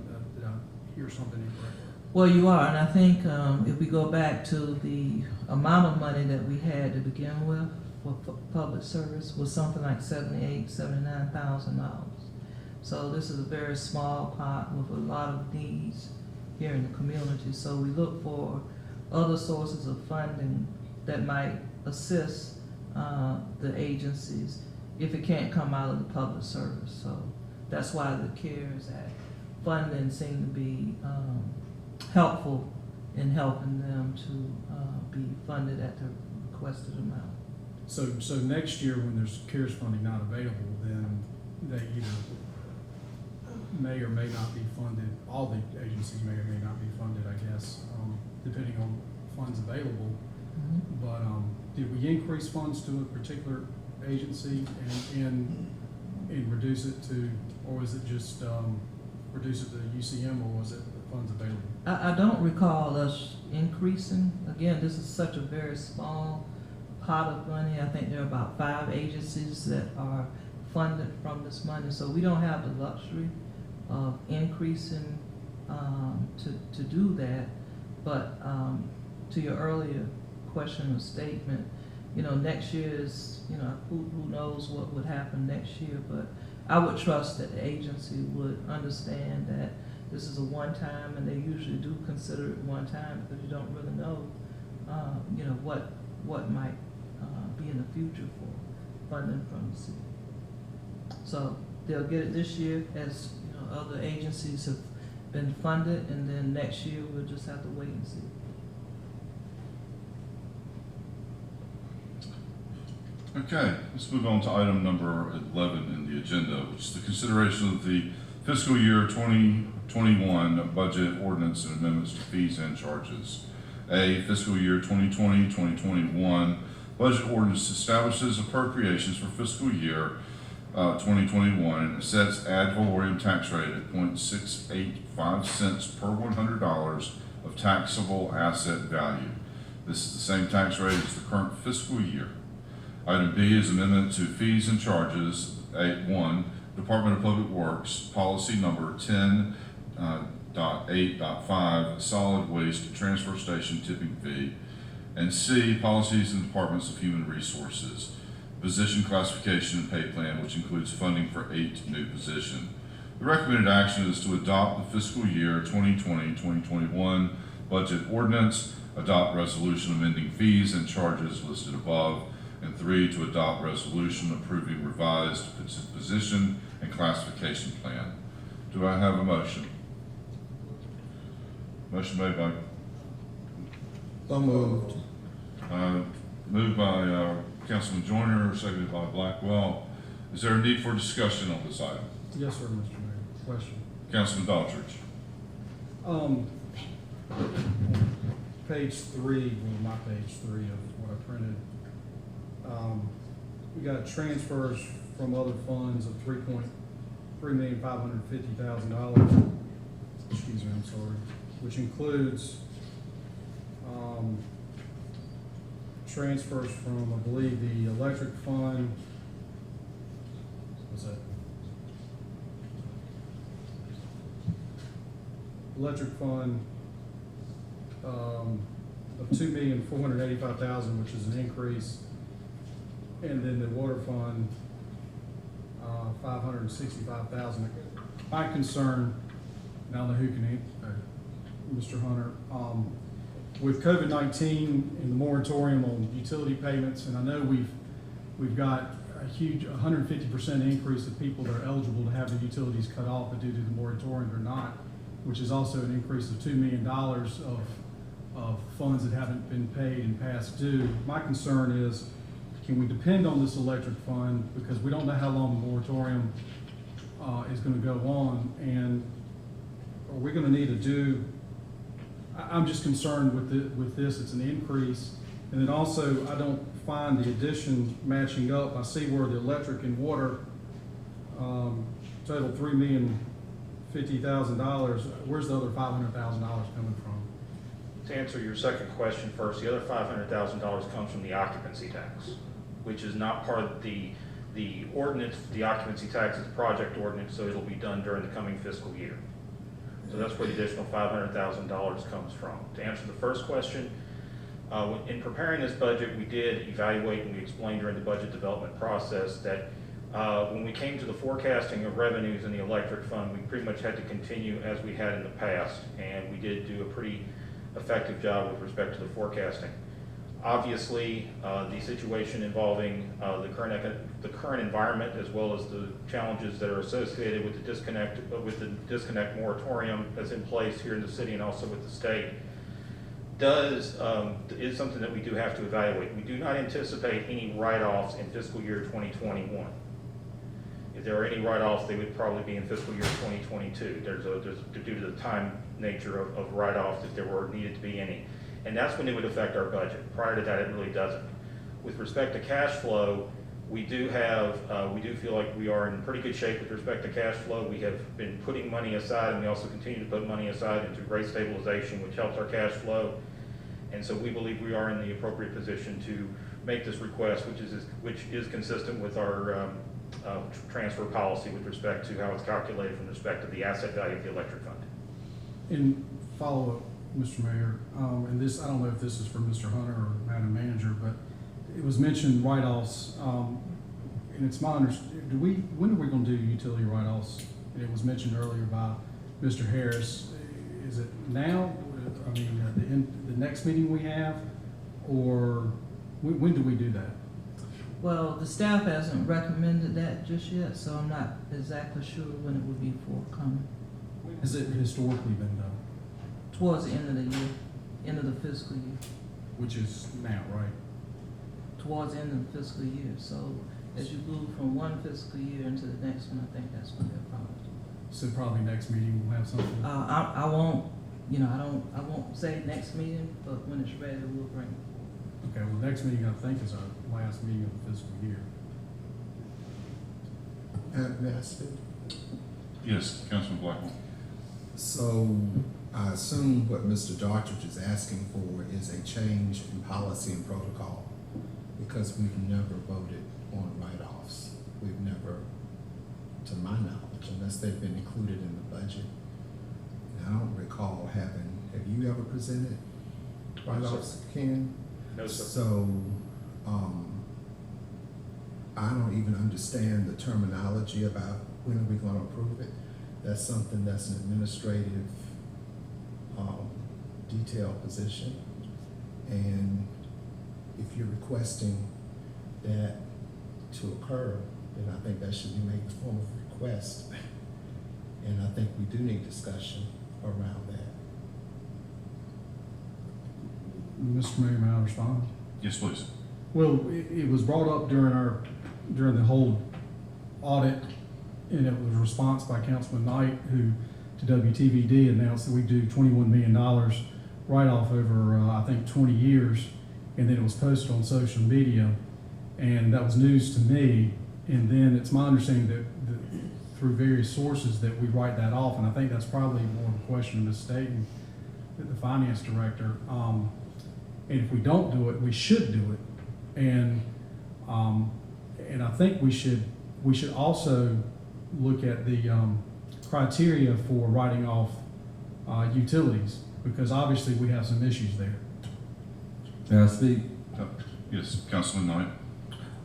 hear something incorrectly? Well, you are, and I think if we go back to the amount of money that we had to begin with for public service was something like $79,000. So this is a very small pot with a lot of needs here in the community. So we look for other sources of funding that might assist the agencies if it can't come out of the public service. So that's why the CARES Act funding seemed to be helpful in helping them to be funded at the requested amount. So next year, when there's CARES funding not available, then they either may or may not be funded, all the agencies may or may not be funded, I guess, depending on funds available. But did we increase funds to a particular agency and reduce it to, or was it just reduce it to UCM, or was it funds available? I don't recall us increasing. Again, this is such a very small pot of money. I think there are about 5 agencies that are funded from this money, so we don't have the luxury of increasing to do that. But to your earlier question or statement, next year is, who knows what would happen next year, but I would trust that the agency would understand that this is a one-time, and they usually do consider it one time because you don't really know, what might be in the future for funding from the city. So they'll get it this year, as other agencies have been funded, and then next year we'll just have to wait and see. Okay, let's move on to item number 11 in the agenda, which is the consideration of the fiscal year 2021 budget ordinance and amendments to fees and charges. A, fiscal year 2020-2021 budget ordinance establishes appropriations for fiscal year 2021 and sets ad valorem tax rate at 0.685 cents per $100 of taxable asset value. This is the same tax rate as the current fiscal year. Item B is amendment to fees and charges. 1, Department of Public Works, policy number 10.8.5, solid waste transfer station tipping fee. And C, policies and departments of human resources, position classification and pay plan, which includes funding for 8 new positions. The recommended action is to adopt the fiscal year 2020-2021 budget ordinance, adopt resolution amending fees and charges listed above, and 3, to adopt resolution approving revised position and classification plan. Do I have a motion? Motion made by So moved. moved by Councilman Joyner, seconded by Blackwell. Is there a need for discussion on this item? Yes, sir, Mr. Mayor. Question. Councilman Daughtridge. Page 3, well, not page 3 of what I printed. We got transfers from other funds of $3,550,000. Excuse me, I'm sorry. Which includes transfers from, I believe, the electric fund. What's that? Electric fund of $2,485,000, which is an increase. And then the water fund, $565,000. My concern, and I don't know who can answer, Mr. Hunter, with COVID-19 and the moratorium on utility payments, and I know we've got a huge 150% increase of people that are eligible to have their utilities cut off, but due to the moratorium or not, which is also an increase of $2 million of funds that haven't been paid and past due. My concern is, can we depend on this electric fund, because we don't know how long the moratorium is going to go on, and are we going to need to do? I'm just concerned with this. It's an increase, and then also I don't find the addition matching up. I see where the electric and water total $3,050,000. Where's the other $500,000 coming from? To answer your second question first, the other $500,000 comes from the occupancy tax, which is not part of the ordinance. The occupancy tax is project ordinance, so it'll be done during the coming fiscal year. So that's where the additional $500,000 comes from. To answer the first question, in preparing this budget, we did evaluate, and we explained during the budget development process that when we came to the forecasting of revenues in the electric fund, we pretty much had to continue as we had in the past, and we did do a pretty effective job with respect to the forecasting. Obviously, the situation involving the current environment, as well as the challenges that are associated with the disconnect moratorium that's in place here in the city and also with the state, is something that we do have to evaluate. We do not anticipate any write-offs in fiscal year 2021. If there are any write-offs, they would probably be in fiscal year 2022. Due to the time nature of write-offs, if there were needed to be any. And that's when it would affect our budget. Prior to that, it really doesn't. With respect to cash flow, we do feel like we are in pretty good shape with respect to cash flow. We have been putting money aside, and we also continue to put money aside into rate stabilization, which helps our cash flow. And so we believe we are in the appropriate position to make this request, which is consistent with our transfer policy with respect to how it's calculated from respect to the asset value of the electric fund. In follow-up, Mr. Mayor, and this, I don't know if this is for Mr. Hunter or Madam Manager, but it was mentioned write-offs, and it's my understanding, when are we gonna do utility write-offs? It was mentioned earlier by Mr. Harris. Is it now? I mean, the next meeting we have, or when do we do that? Well, the staff hasn't recommended that just yet, so I'm not exactly sure when it would be forthcoming. Has it historically been done? Towards the end of the year, end of the fiscal year. Which is now, right? Towards the end of the fiscal year. So as you move from one fiscal year into the next one, I think that's when they'll probably do. So probably next meeting we'll have something? I won't, I won't say next meeting, but when it's ready, we'll bring it. Okay, well, next meeting I think is our last meeting of the fiscal year. May I speak? Yes, Councilman Blackwell. So I assume what Mr. Daughtridge is asking for is a change in policy and protocol, because we've never voted on write-offs. We've never, to my knowledge, unless they've been included in the budget. And I don't recall have you ever presented write-offs, Ken? No, sir. So, I don't even understand the terminology about when are we gonna approve it. That's something that's an administrative, detailed position. And if you're requesting that to occur, then I think that should be made in the form of a request. And I think we do need discussion around that. Mr. Mayor, may I respond? Yes, please. Well, it was brought up during the whole audit, and it was a response by Councilman Knight, who to WTVD announced that we do $21 million write-off over, I think, 20 years, and then it was posted on social media, and that was news to me. And then it's my understanding that through various sources that we write that off, and I think that's probably more of a question of Ms. Staten, the finance director. And if we don't do it, we should do it. And I think we should also look at the criteria for writing off utilities, because obviously we have some issues there. May I speak? Yes, Councilman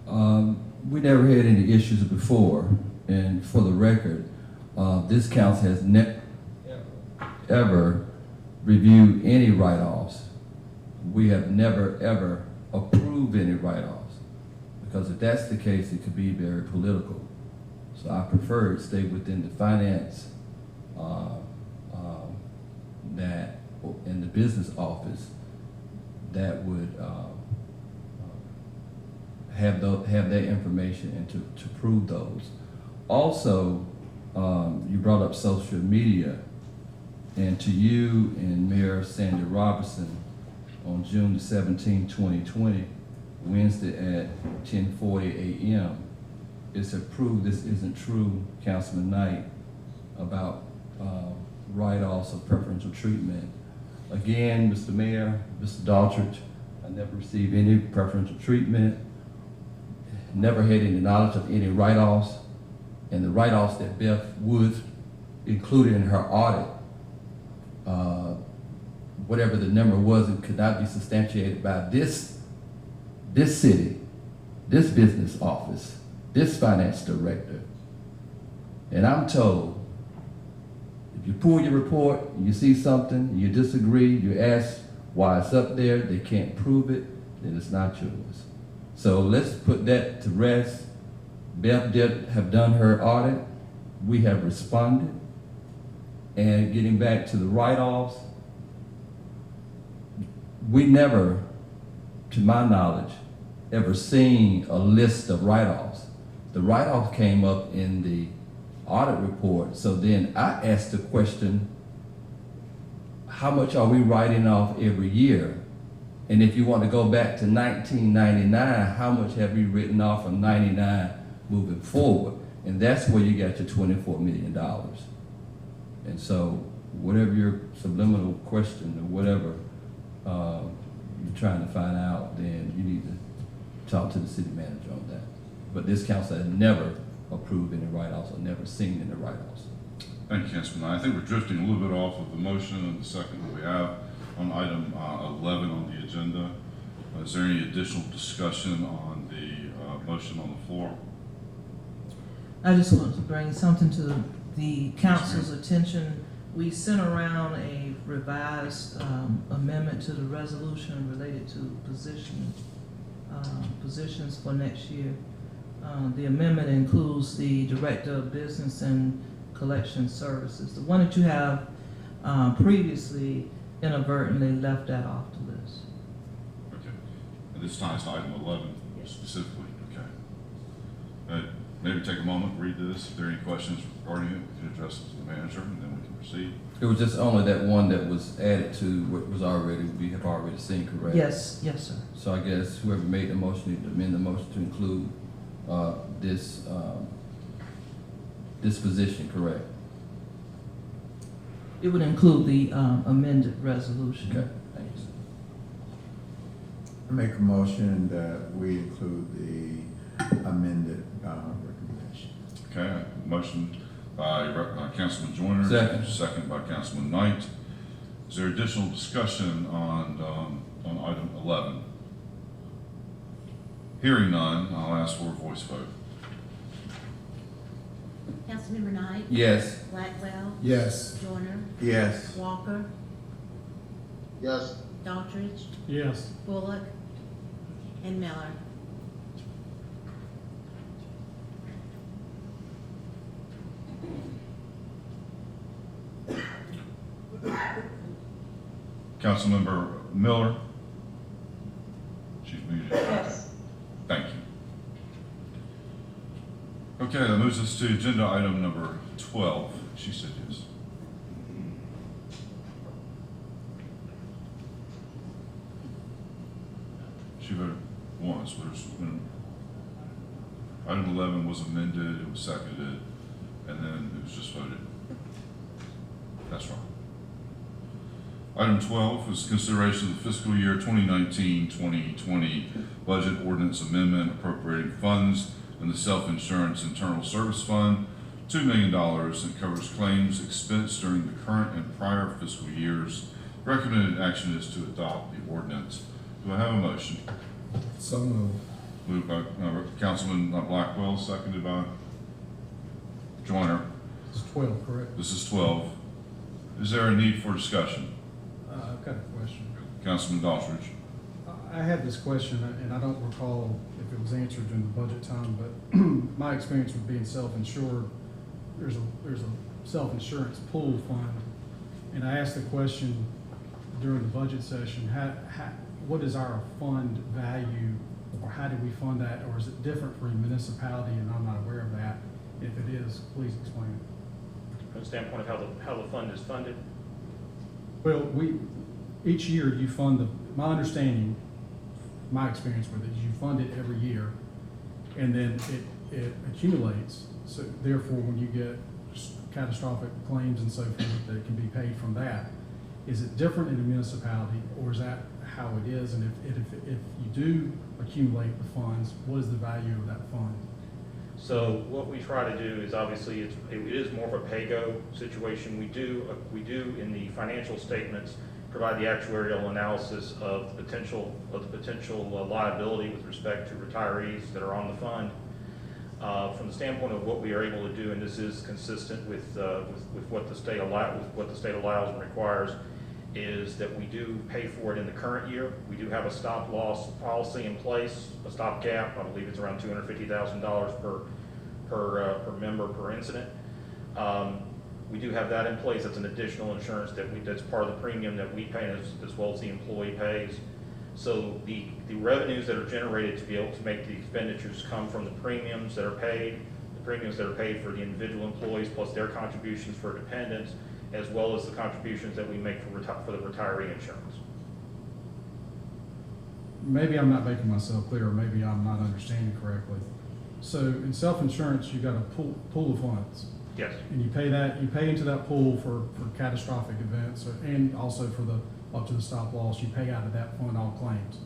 Knight. We never had any issues before, and for the record, this council has ever reviewed any write-offs. We have never ever approved any write-offs, because if that's the case, it could be very political. So I prefer it stay within the finance that in the business office that would have that information and to prove those. Also, you brought up social media, and to you and Mayor Sandy Robertson on June the 17th, 2020, Wednesday at 10:40 a.m. It's approved. This isn't true, Councilman Knight, about write-offs of preferential treatment. Again, Mr. Mayor, Mr. Daughtridge, I never received any preferential treatment, never had any knowledge of any write-offs, and the write-offs that Beth Woods included in her audit, whatever the number was, it could not be substantiated by this city, this business office, this finance director. And I'm told, if you pull your report, and you see something, you disagree, you ask why it's up there, they can't prove it, then it's not yours. So let's put that to rest. Beth have done her audit. We have responded. And getting back to the write-offs, we never, to my knowledge, ever seen a list of write-offs. The write-off came up in the audit report. So then I asked the question, how much are we writing off every year? And if you want to go back to 1999, how much have we written off from 99 moving forward? And that's where you got your $24 million. And so whatever your subliminal question or whatever you're trying to find out, then you need to talk to the city manager on that. But this council has never approved any write-offs or never seen any write-offs. Thank you, Councilman Knight. I think we're drifting a little bit off of the motion and the second that we have on item 11 on the agenda. Is there any additional discussion on the motion on the floor? I just wanted to bring something to the council's attention. We sent around a revised amendment to the resolution related to positions for next year. The amendment includes the Director of Business and Collection Services. The one that you have previously inadvertently left that off the list. Okay. And this ties to item 11 specifically. Okay. Maybe take a moment, read this. If there are any questions regarding it, we can address it to the manager, and then we can proceed. It was just only that one that was added to what was already, we have already seen, correct? Yes, yes, sir. So I guess whoever made the motion needs to amend the motion to include this position, correct? It would include the amended resolution. Okay, thanks. I make a motion that we include the amended recommendation. Okay, motion by Councilman Joyner. Second. Second by Councilman Knight. Is there additional discussion on item 11? Hearing none, I'll ask for a voice vote. Councilmember Knight? Yes. Blackwell? Yes. Joyner? Yes. Walker? Yes. Daughtridge? Yes. Bullock? And Miller? Councilmember Miller? She's muted. Yes. Thank you. Okay, that moves us to agenda item number 12. She said yes. She voted once. Item 11 was amended, it was seconded, and then it was just voted. That's right. Item 12 is consideration of the fiscal year 2019-2020 budget ordinance amendment appropriating funds in the self-insurance internal service fund, $2 million, and covers claims expensed during the current and prior fiscal years. Recommended action is to adopt the ordinance. Do I have a motion? So moved. Moved by Councilman Blackwell, seconded by Joyner. It's 12, correct? This is 12. Is there a need for discussion? I've got a question. Councilman Daughtridge. I had this question, and I don't recall if it was answered during the budget time, but my experience with being self-insured, there's a self-insurance pool fund, and I asked the question during the budget session, what is our fund value, or how do we fund that, or is it different for a municipality, and I'm not aware of that? If it is, please explain it. From the standpoint of how the fund is funded, Well, each year you fund my understanding, my experience with it is you fund it every year, and then it accumulates. So therefore, when you get catastrophic claims and so forth, that can be paid from that. Is it different in a municipality, or is that how it is? And if you do accumulate the funds, what is the value of that fund? so what we try to do is obviously it is more of a pay-go situation. We do in the financial statements provide the actuarial analysis of the potential liability with respect to retirees that are on the fund. From the standpoint of what we are able to do, and this is consistent with what the state allows and requires, is that we do pay for it in the current year. We do have a stop loss policy in place, a stop gap. I believe it's around $250,000 per member per incident. We do have that in place. That's an additional insurance that's part of the premium that we pay as well as the employee pays. So the revenues that are generated to be able to make the expenditures come from the premiums that are paid for the individual employees plus their contributions for dependents, as well as the contributions that we make for the retiree insurance. Maybe I'm not making myself clear, or maybe I'm not understanding correctly. So in self-insurance, you've got a pool of funds. Yes. And you pay into that pool for catastrophic events, and also for up to the stop loss, you pay out of that fund all claims.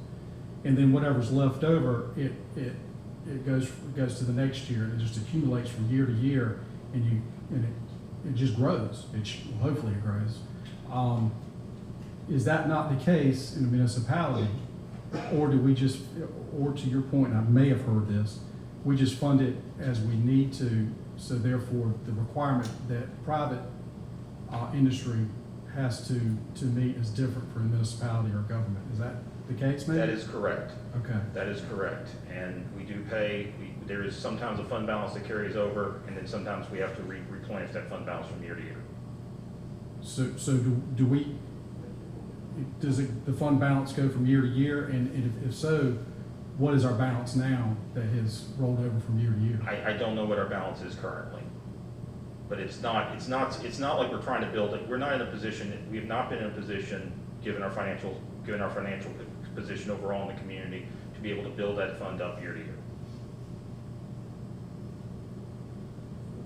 And then whatever's left over, it goes to the next year, and it just accumulates from year to year, and it just grows. Hopefully it grows. Is that not the case in a municipality? Or do we just, or to your point, and I may have heard this, we just fund it as we need to, so therefore the requirement that private industry has to meet is different for a municipality or government. Is that the case, maybe? That is correct. Okay. That is correct. And we do pay, there is sometimes a fund balance that carries over, and then sometimes we have to replenish that fund balance from year to year. So do we, does the fund balance go from year to year? And if so, what is our balance now that has rolled over from year to year? I don't know what our balance is currently, but it's not like we're trying to build it. We're not in a position, we have not been in a position, given our financial position overall in the community, to be able to build that fund up year to year.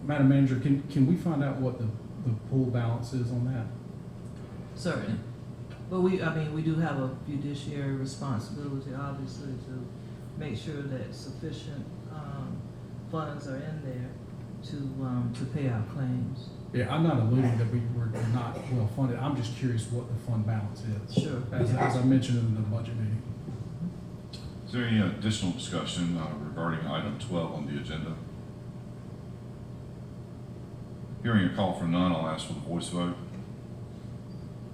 Madam Manager, can we find out what the pool balance is on that? Certainly. But we do have a fiduciary responsibility, obviously, to make sure that sufficient funds are in there to pay our claims. Yeah, I'm not alluding that we're not well funded. I'm just curious what the fund balance is. Sure. As I mentioned in the budget meeting. Is there any additional discussion regarding item 12 on the agenda? Hearing a call for none, I'll ask for the voice vote.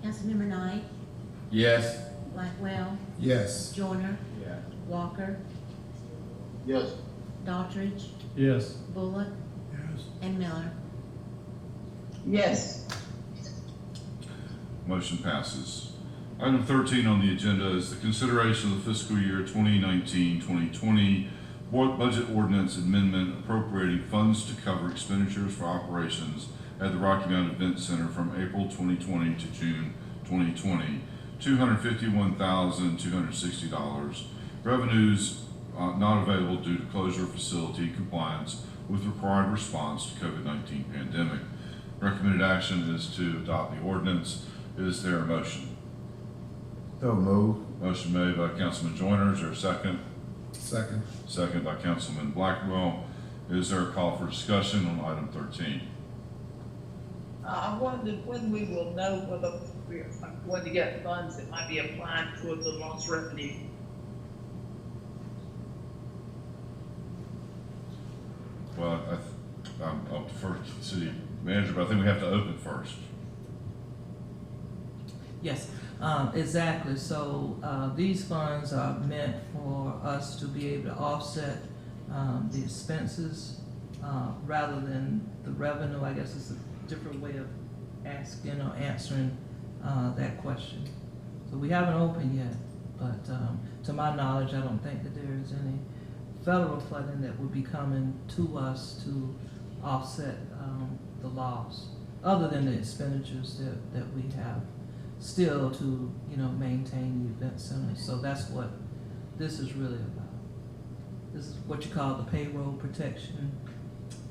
Councilmember Knight, Yes. Blackwell, Yes. Joyner, Yes. Walker, Yes. Daughtridge, Yes. Bullock, Yes. and Miller. Yes. Motion passes. Item 13 on the agenda is the consideration of the fiscal year 2019-2020 budget ordinance amendment appropriating funds to cover expenditures for operations at the Rocky Mountain Event Center from April 2020 to June 2020, $251,260. Revenues not available due to closure of facility compliance with required response to COVID-19 pandemic. Recommended action is to adopt the ordinance. Is there a motion? So move. Motion made by Councilman Joyner. Is there a second? Second. Second by Councilman Blackwell. Is there a call for discussion on item 13? I wondered when we will know whether we're going to get funds that might be applied towards the lost revenue. Well, I'll defer to the city manager, but I think we have to open first. Yes, exactly. So these funds are meant for us to be able to offset the expenses rather than the revenue. I guess it's a different way of asking or answering that question. So we haven't opened yet, but to my knowledge, I don't think that there is any federal funding that would be coming to us to offset the loss, other than the expenditures that we have still to maintain the event center. So that's what this is really about. This is what you call the Payroll Protection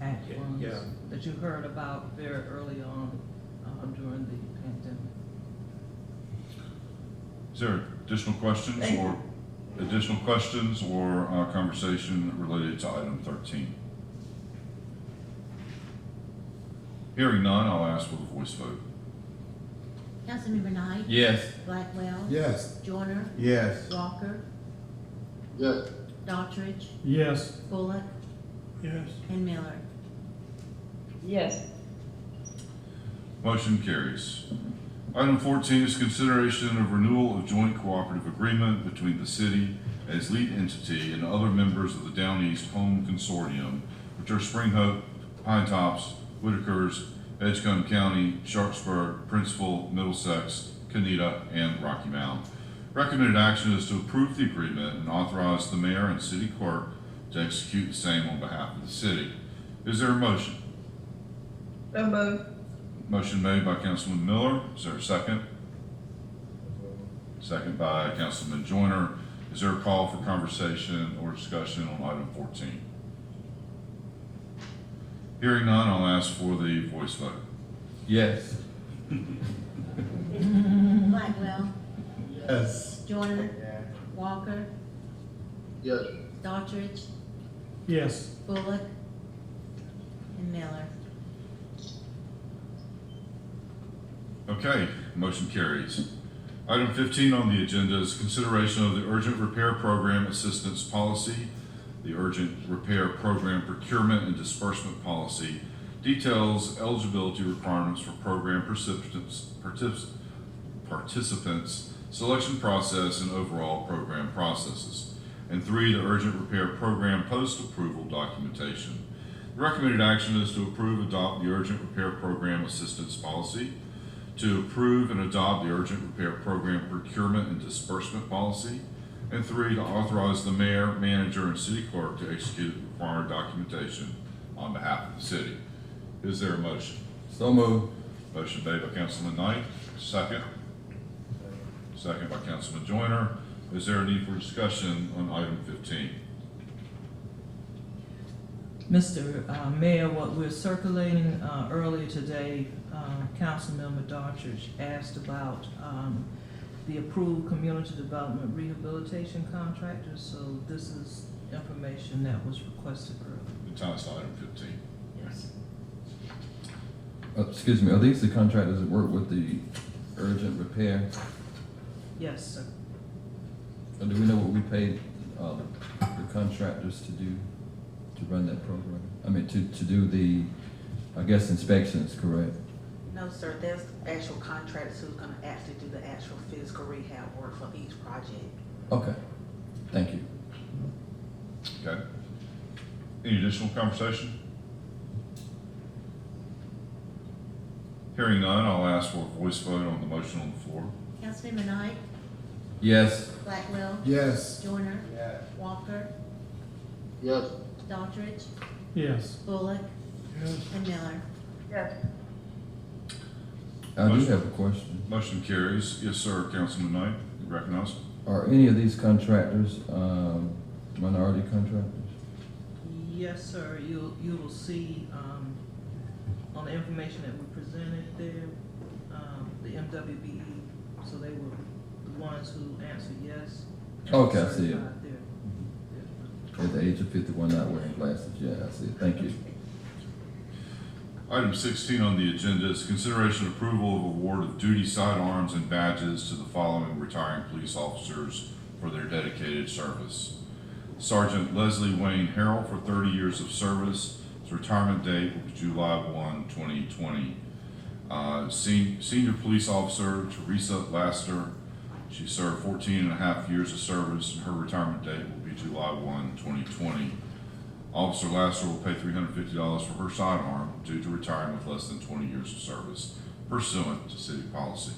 Act funds that you heard about very early on during the pandemic. Is there additional questions or conversation related to item 13? Hearing none, I'll ask for the voice vote. Councilmember Knight, Yes. Blackwell, Yes. Joyner, Yes. Walker, Yes. Daughtridge, Yes. Bullock, Yes. and Miller. Yes. Motion carries. Item 14 is consideration of renewal of joint cooperative agreement between the city as lead entity and other members of the Down East Home Consortium, which are Spring Hope, Pine Tops, Whitakers, Edgecombe County, Sharpsburg, Princeville, Middlesex, Canita, and Rocky Mount. Recommended action is to approve the agreement and authorize the mayor and city clerk to execute the same on behalf of the city. Is there a motion? So moved. Motion made by Councilman Miller. Is there a second? Second by Councilman Joyner. Is there a call for conversation or discussion on item 14? Hearing none, I'll ask for the voice vote. Yes. Blackwell, Yes. Joyner, Walker, Yes. Daughtridge, Yes. Bullock, and Miller. Okay, motion carries. Item 15 on the agenda is consideration of the Urgent Repair Program Assistance Policy, the Urgent Repair Program Procurement and Disbursement Policy, details eligibility requirements for program participants, selection process, and overall program processes. And 3, the Urgent Repair Program Post-Approval Documentation. The recommended action is to approve, adopt the Urgent Repair Program Assistance Policy, to approve and adopt the Urgent Repair Program Procurement and Disbursement Policy, and 3, to authorize the mayor, manager, and city clerk to execute the required documentation on behalf of the city. Is there a motion? So moved. Motion made by Councilman Knight, second. Second by Councilman Joyner. Is there a need for discussion on item 15? Mr. Mayor, what we're circulating earlier today, Councilmember Daughtridge asked about the approved community development rehabilitation contractors, so this is information that was requested earlier. The time's item 15. Yes. Excuse me, are these the contractors that work with the urgent repair? Yes, sir. Or do we know what we paid the contractors to do, to run that program? I mean, to do the, I guess, inspections, correct? No, sir, there's actual contractors who's gonna actually do the actual physical rehab work for each project. Okay, thank you. Okay. Any additional conversation? Hearing none, I'll ask for a voice vote on the motion on the floor. Councilmember Knight, Yes. Blackwell, Yes. Joyner, Walker, Yes. Daughtridge, Yes. Bullock, and Miller. Yes. I do have a question. Motion carries. Yes, sir, Councilman Knight, you recognize? Are any of these contractors minority contractors? Yes, sir. You will see on the information that we presented there, the MWBE. So they were the ones who answered yes. and Okay, I see it. certified there. At the age of 51, not wearing glasses. Yeah, I see it. Thank you. Item 16 on the agenda is consideration approval of award of duty sidearms and badges to the following retiring police officers for their dedicated service. Sergeant Leslie Wayne Harrell for 30 years of service. His retirement date will be July 1, 2020. Senior police officer Teresa Laster. She served 14 and a half years of service, and her retirement date will be July 1, 2020. Officer Laster will pay $350 for her sidearm due to retiring with less than 20 years of service pursuant to city policy.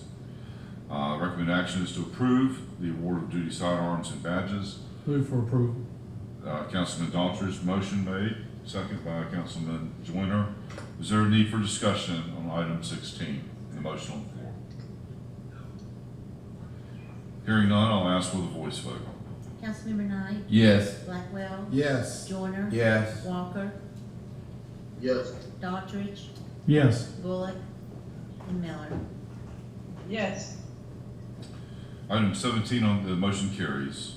Recommended action is to approve the award of duty sidearms and badges. Move for approval. Councilman Daughtridge, motion made, second by Councilman Joyner. Is there a need for discussion on item 16, the motion on the floor? Hearing none, I'll ask for the voice vote. Councilmember Knight, Yes. Blackwell, Yes. Joyner, Yes. Walker, Yes. Daughtridge, Yes. Bullock, and Miller. Yes. Item 17 on the motion carries.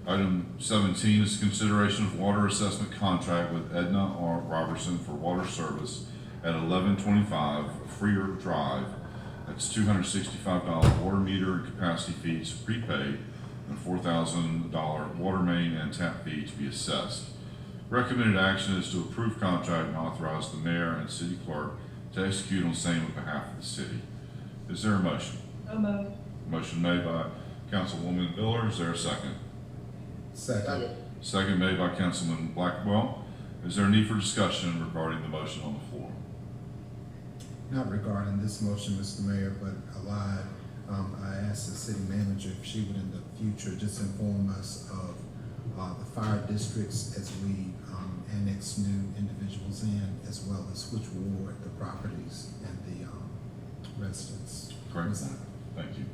Item 17 is consideration of water assessment contract with Edna R. Robertson for water service at 1125 Freer Drive. That's $265 water meter and capacity fees prepaid and $4,000 water main and tap fee to be assessed. Recommended action is to approve contract and authorize the mayor and city clerk to execute on same on behalf of the city. Is there a motion? So moved. Motion made by Councilwoman Miller. Is there a second? Second. Second made by Councilman Blackwell. Is there a need for discussion regarding the motion on the floor? Not regarding this motion, Mr. Mayor, but alive, I asked the city manager if she would in the future just inform us of the fire districts as we annex new individuals in, as well as which ward the properties and the residents Great. reside. Thank you.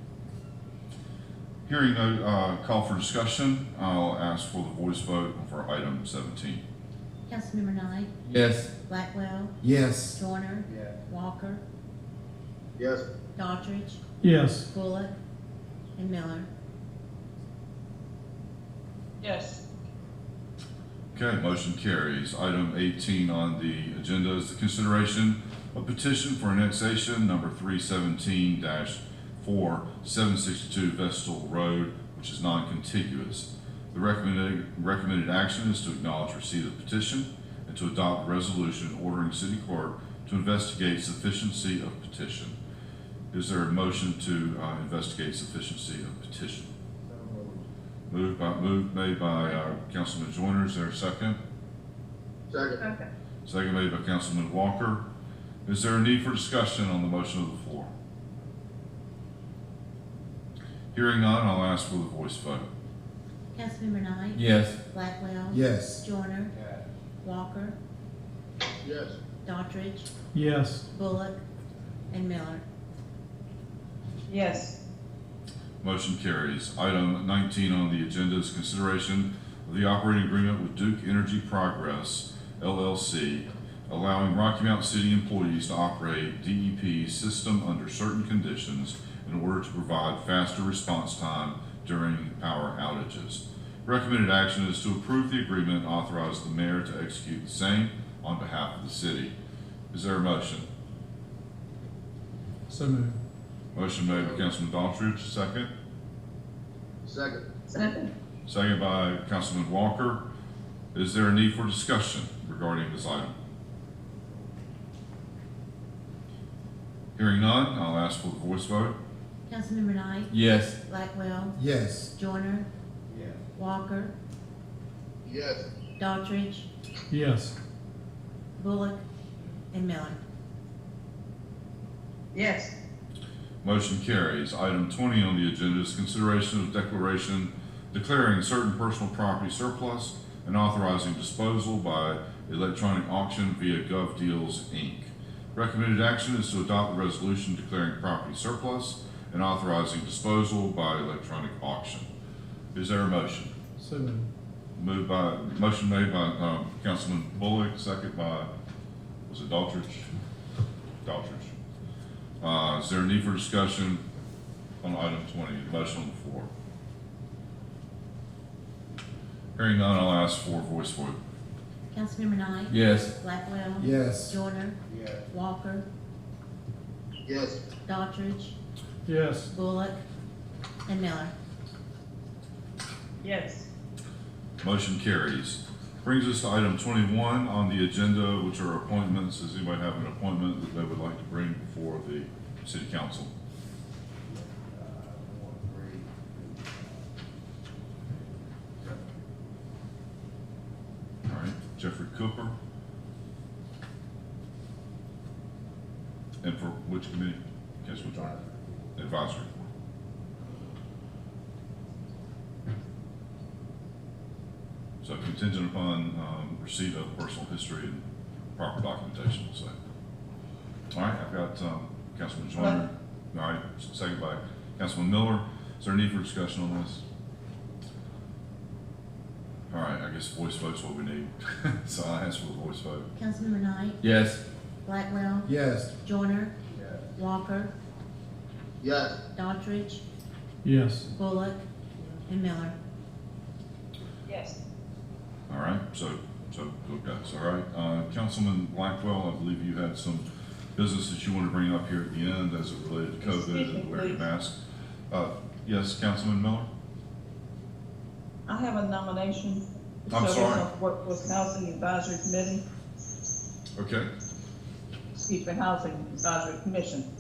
Hearing no call for discussion, I'll ask for the voice vote for item 17. Councilmember Knight, Yes. Blackwell, Yes. Joyner, Walker, Yes. Daughtridge, Yes. Bullock, and Miller. Yes. Okay, motion carries. Item 18 on the agenda is the consideration of petition for annexation number 317-4762 Vestal Road, which is non-contiguous. The recommended action is to acknowledge receipt of the petition and to adopt a resolution ordering city clerk to investigate sufficiency of petition. Is there a motion to investigate sufficiency of petition? Made by Councilman Joyner. Is there a second? Second. Second made by Councilman Walker. Is there a need for discussion on the motion of the floor? Hearing none, I'll ask for the voice vote. Councilmember Knight, Yes. Blackwell, Yes. Joyner, Walker, Yes. Daughtridge, Yes. Bullock, and Miller. Yes. Motion carries. Item 19 on the agenda is consideration of the operating agreement with Duke Energy Progress, LLC, allowing Rocky Mount City employees to operate DEP system under certain conditions in order to provide faster response time during power outages. Recommended action is to approve the agreement and authorize the mayor to execute the same on behalf of the city. Is there a motion? So moved. Motion made by Councilman Daughtridge, second. Second. Second. Second by Councilman Walker. Is there a need for discussion regarding this item? Hearing none, I'll ask for the voice vote. Councilmember Knight, Yes. Blackwell, Yes. Joyner, Walker, Yes. Daughtridge, Yes. Bullock, and Miller. Yes. Motion carries. Item 20 on the agenda is consideration of declaring certain personal property surplus and authorizing disposal by electronic auction via GovDeals, Inc. Recommended action is to adopt a resolution declaring property surplus and authorizing disposal by electronic auction. Is there a motion? So moved. Motion made by Councilman Bullock, second by, was it Daughtridge? Daughtridge. Is there a need for discussion on item 20, the motion on the floor? Hearing none, I'll ask for a voice vote. Councilmember Knight, Yes. Blackwell, Yes. Joyner, Walker, Yes. Daughtridge, Yes. Bullock, and Miller. Yes. Motion carries. Brings us to item 21 on the agenda, which are appointments. Does anybody have an appointment that they would like to bring before the city council? All right, Jeffrey Cooper. And for which committee? Guess which one? Advisory. So contingent upon receipt of personal history and proper documentation, so. All right, I've got Councilman Joyner. All right, second by Councilman Miller. Is there a need for discussion on this? All right, I guess voice vote's what we need. So I ask for the voice vote. Councilmember Knight, Yes. Blackwell, Yes. Joyner, Walker, Yes. Daughtridge, Yes. Bullock, and Miller. Yes. All right, so good guys. All right, Councilman Blackwell, I believe you had some business that you want to bring up here at the end as it related to COVID and wearing a mask. Yes, Councilman Miller? I have a nomination. to I'm serve sorry. on the Workforce Housing Advisory Committee, Okay, Housing Advisory Commission.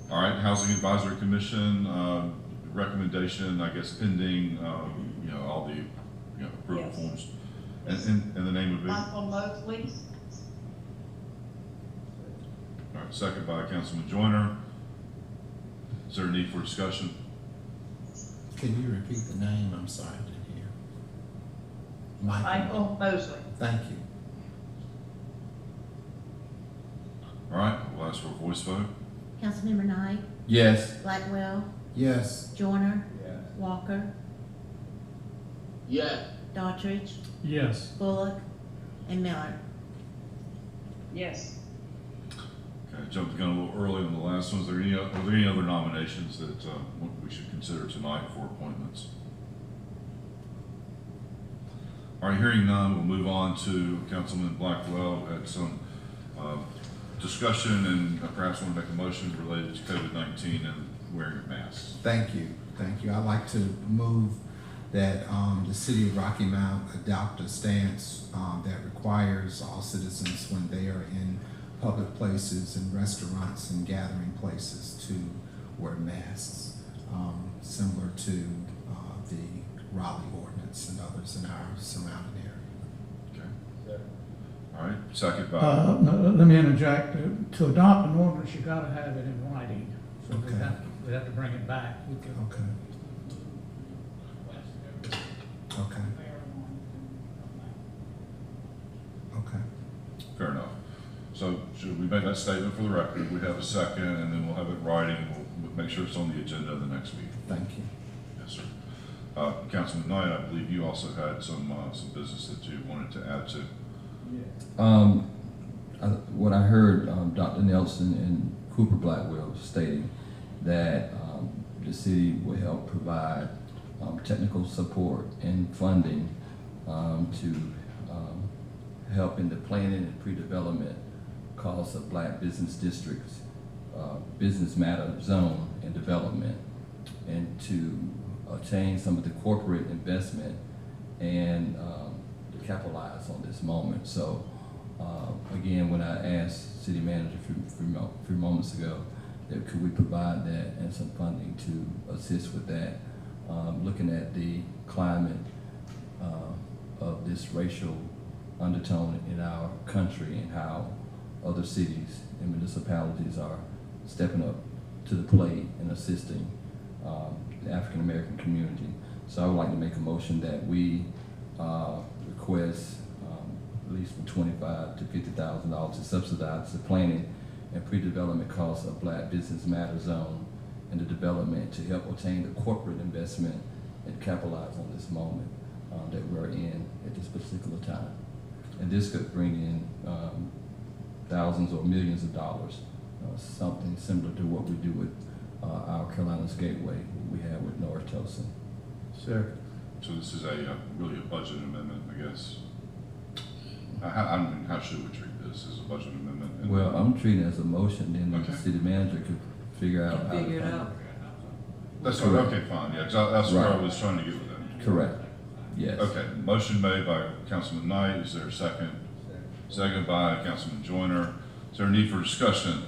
All right, Housing Advisory Commission, recommendation, I guess pending, all the, approval Yes. forms. And the name would be? Michael Mosley. All right, second by Councilman Joyner. Is there a need for discussion? Can you repeat the name? I'm sorry, I didn't hear. Michael Mosley. Thank you. All right, we'll ask for a voice vote. Councilmember Knight, Yes. Blackwell, Yes. Joyner, Walker, Yes. Daughtry, Yes. Bullock, and Miller. Yes. Okay, jumped the gun a little early on the last one. Are there any other nominations that we should consider tonight for appointments? All right, hearing none, we'll move on to Councilman Blackwell. We had some discussion and perhaps want to make a motion related to COVID-19 and wearing of masks. Thank you. Thank you. I'd like to move that the city of Rocky Mount adopt a stance that requires all citizens when they are in public places and restaurants and gathering places to wear masks, similar to the Raleigh ordinance and others in our surrounding area. Okay. All right, second by. Let me interject. To adopt an ordinance, you gotta have it in writing, so Okay. we have to bring it back. Okay. Okay. Okay. Fair enough. So should we make that statement for the record? We have a second, and then we'll have it in writing, and we'll make sure it's on the agenda the next week. Thank you. Yes, sir. Councilman Knight, I believe you also had some business that you wanted to add to. What I heard Dr. Nelson and Cooper Blackwell stating that the city will help provide technical support and funding to help in the planning and pre-development costs of black business districts, business matter zone and development, and to obtain some of the corporate investment and to capitalize on this moment. So again, when I asked city manager a few moments ago, that could we provide that and some funding to assist with that, looking at the climate of this racial undertone in our country and how other cities and municipalities are stepping up to the plate and assisting the African American community. So I would like to make a motion that we request at least from $25,000 to $50,000 to subsidize the planning and pre-development costs of Black Business Matter Zone and the development to help obtain the corporate investment and capitalize on this moment that we're in at this particular time. And this could bring in thousands or millions of dollars, something similar to what we do with our Carolinas Gateway we have with North Tosin. Sir. So this is really a budget amendment, I guess. How should we treat this as a budget amendment? Well, I'm treating it as a motion, then Okay. the city manager could figure out how to Figure it fund out. That's Correct. okay, fine, yeah, 'cause that's where I Right. was trying to get with that. Correct. Yes. Okay, motion made by Councilman Knight, is there a second? Second by Councilman Joyner. Is there a need for discussion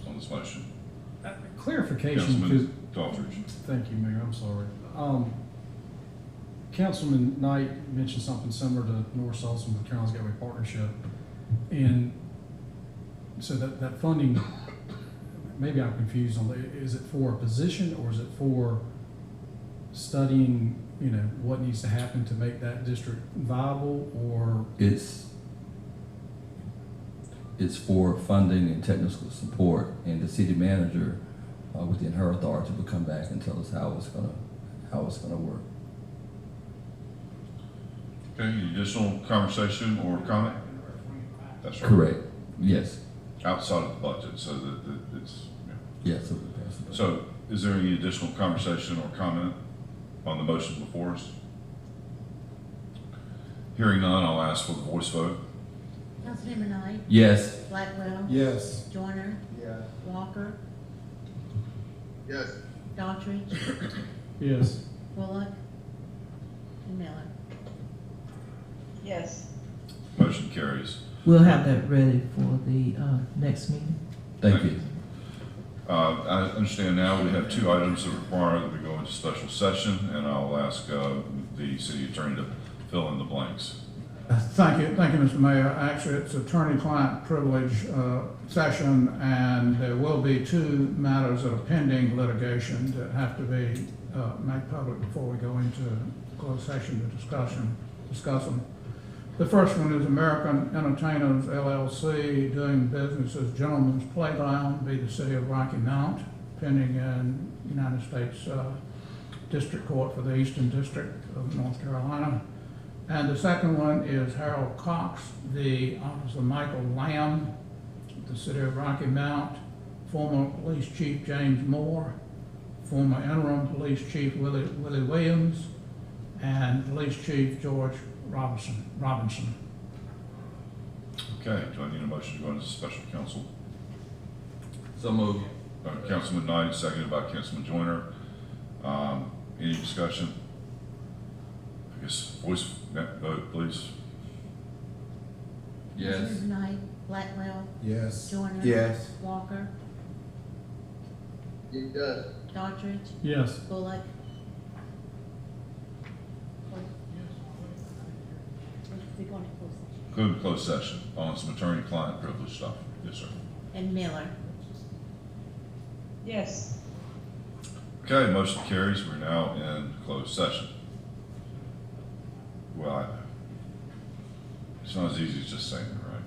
on this motion? Clarification, because, Councilman Daughtry. thank you, Mayor, I'm sorry. Councilman Knight mentioned something similar to North Sullivan with Carolinas Gateway Partnership. And so that funding, maybe I'm confused on, is it for a position or is it for studying, what needs to happen to make that district viable, or? It's for funding and technical support, and the city manager, within her authority, will come back and tell us how it's gonna work. Okay, any additional conversation or comment? That's right. Correct. Yes. Outside of the budget, so that it's, Yes. So we pass the budget. So, is there any additional conversation or comment on the motion before us? Hearing none, I'll ask for the voice vote. Councilmember Knight, Yes. Blackwell, Yes. Joyner, Yes. Walker, Yes. Daughtry, Yes. Bullock, and Miller. Yes. Motion carries. We'll have that ready for the next meeting. Thank you. I understand now we have two items that require that we go into special session, and I'll ask the city attorney to fill in the blanks. Thank you, Mr. Mayor. Actually, it's attorney-client privilege session, and there will be two matters that are pending litigation that have to be made public before we go into closed session to discuss them. The first one is American Entertainers LLC doing business as Gentleman's Playground, be the city of Rocky Mount, pending in United States District Court for the Eastern District of North Carolina. And the second one is Harold Cox, the Officer Michael Lamb, the city of Rocky Mount, former Police Chief James Moore, former Interim Police Chief Willie Williams, and Police Chief George Robinson. Okay, do I need a motion to go into special counsel? So moved. Councilman Knight, seconded by Councilman Joyner. Any discussion? I guess voice vote, please. Yes. Councilmember Knight, Blackwell, Yes. Joyner. Yes. Walker, Yes. Daughtry, Yes. Bullock. We're going to close session. Go to closed session on some attorney-client privilege stuff. Yes, sir. And Miller. Yes. Okay, motion carries. We're now in closed session. Well, I know. It's not as easy as just saying it, right?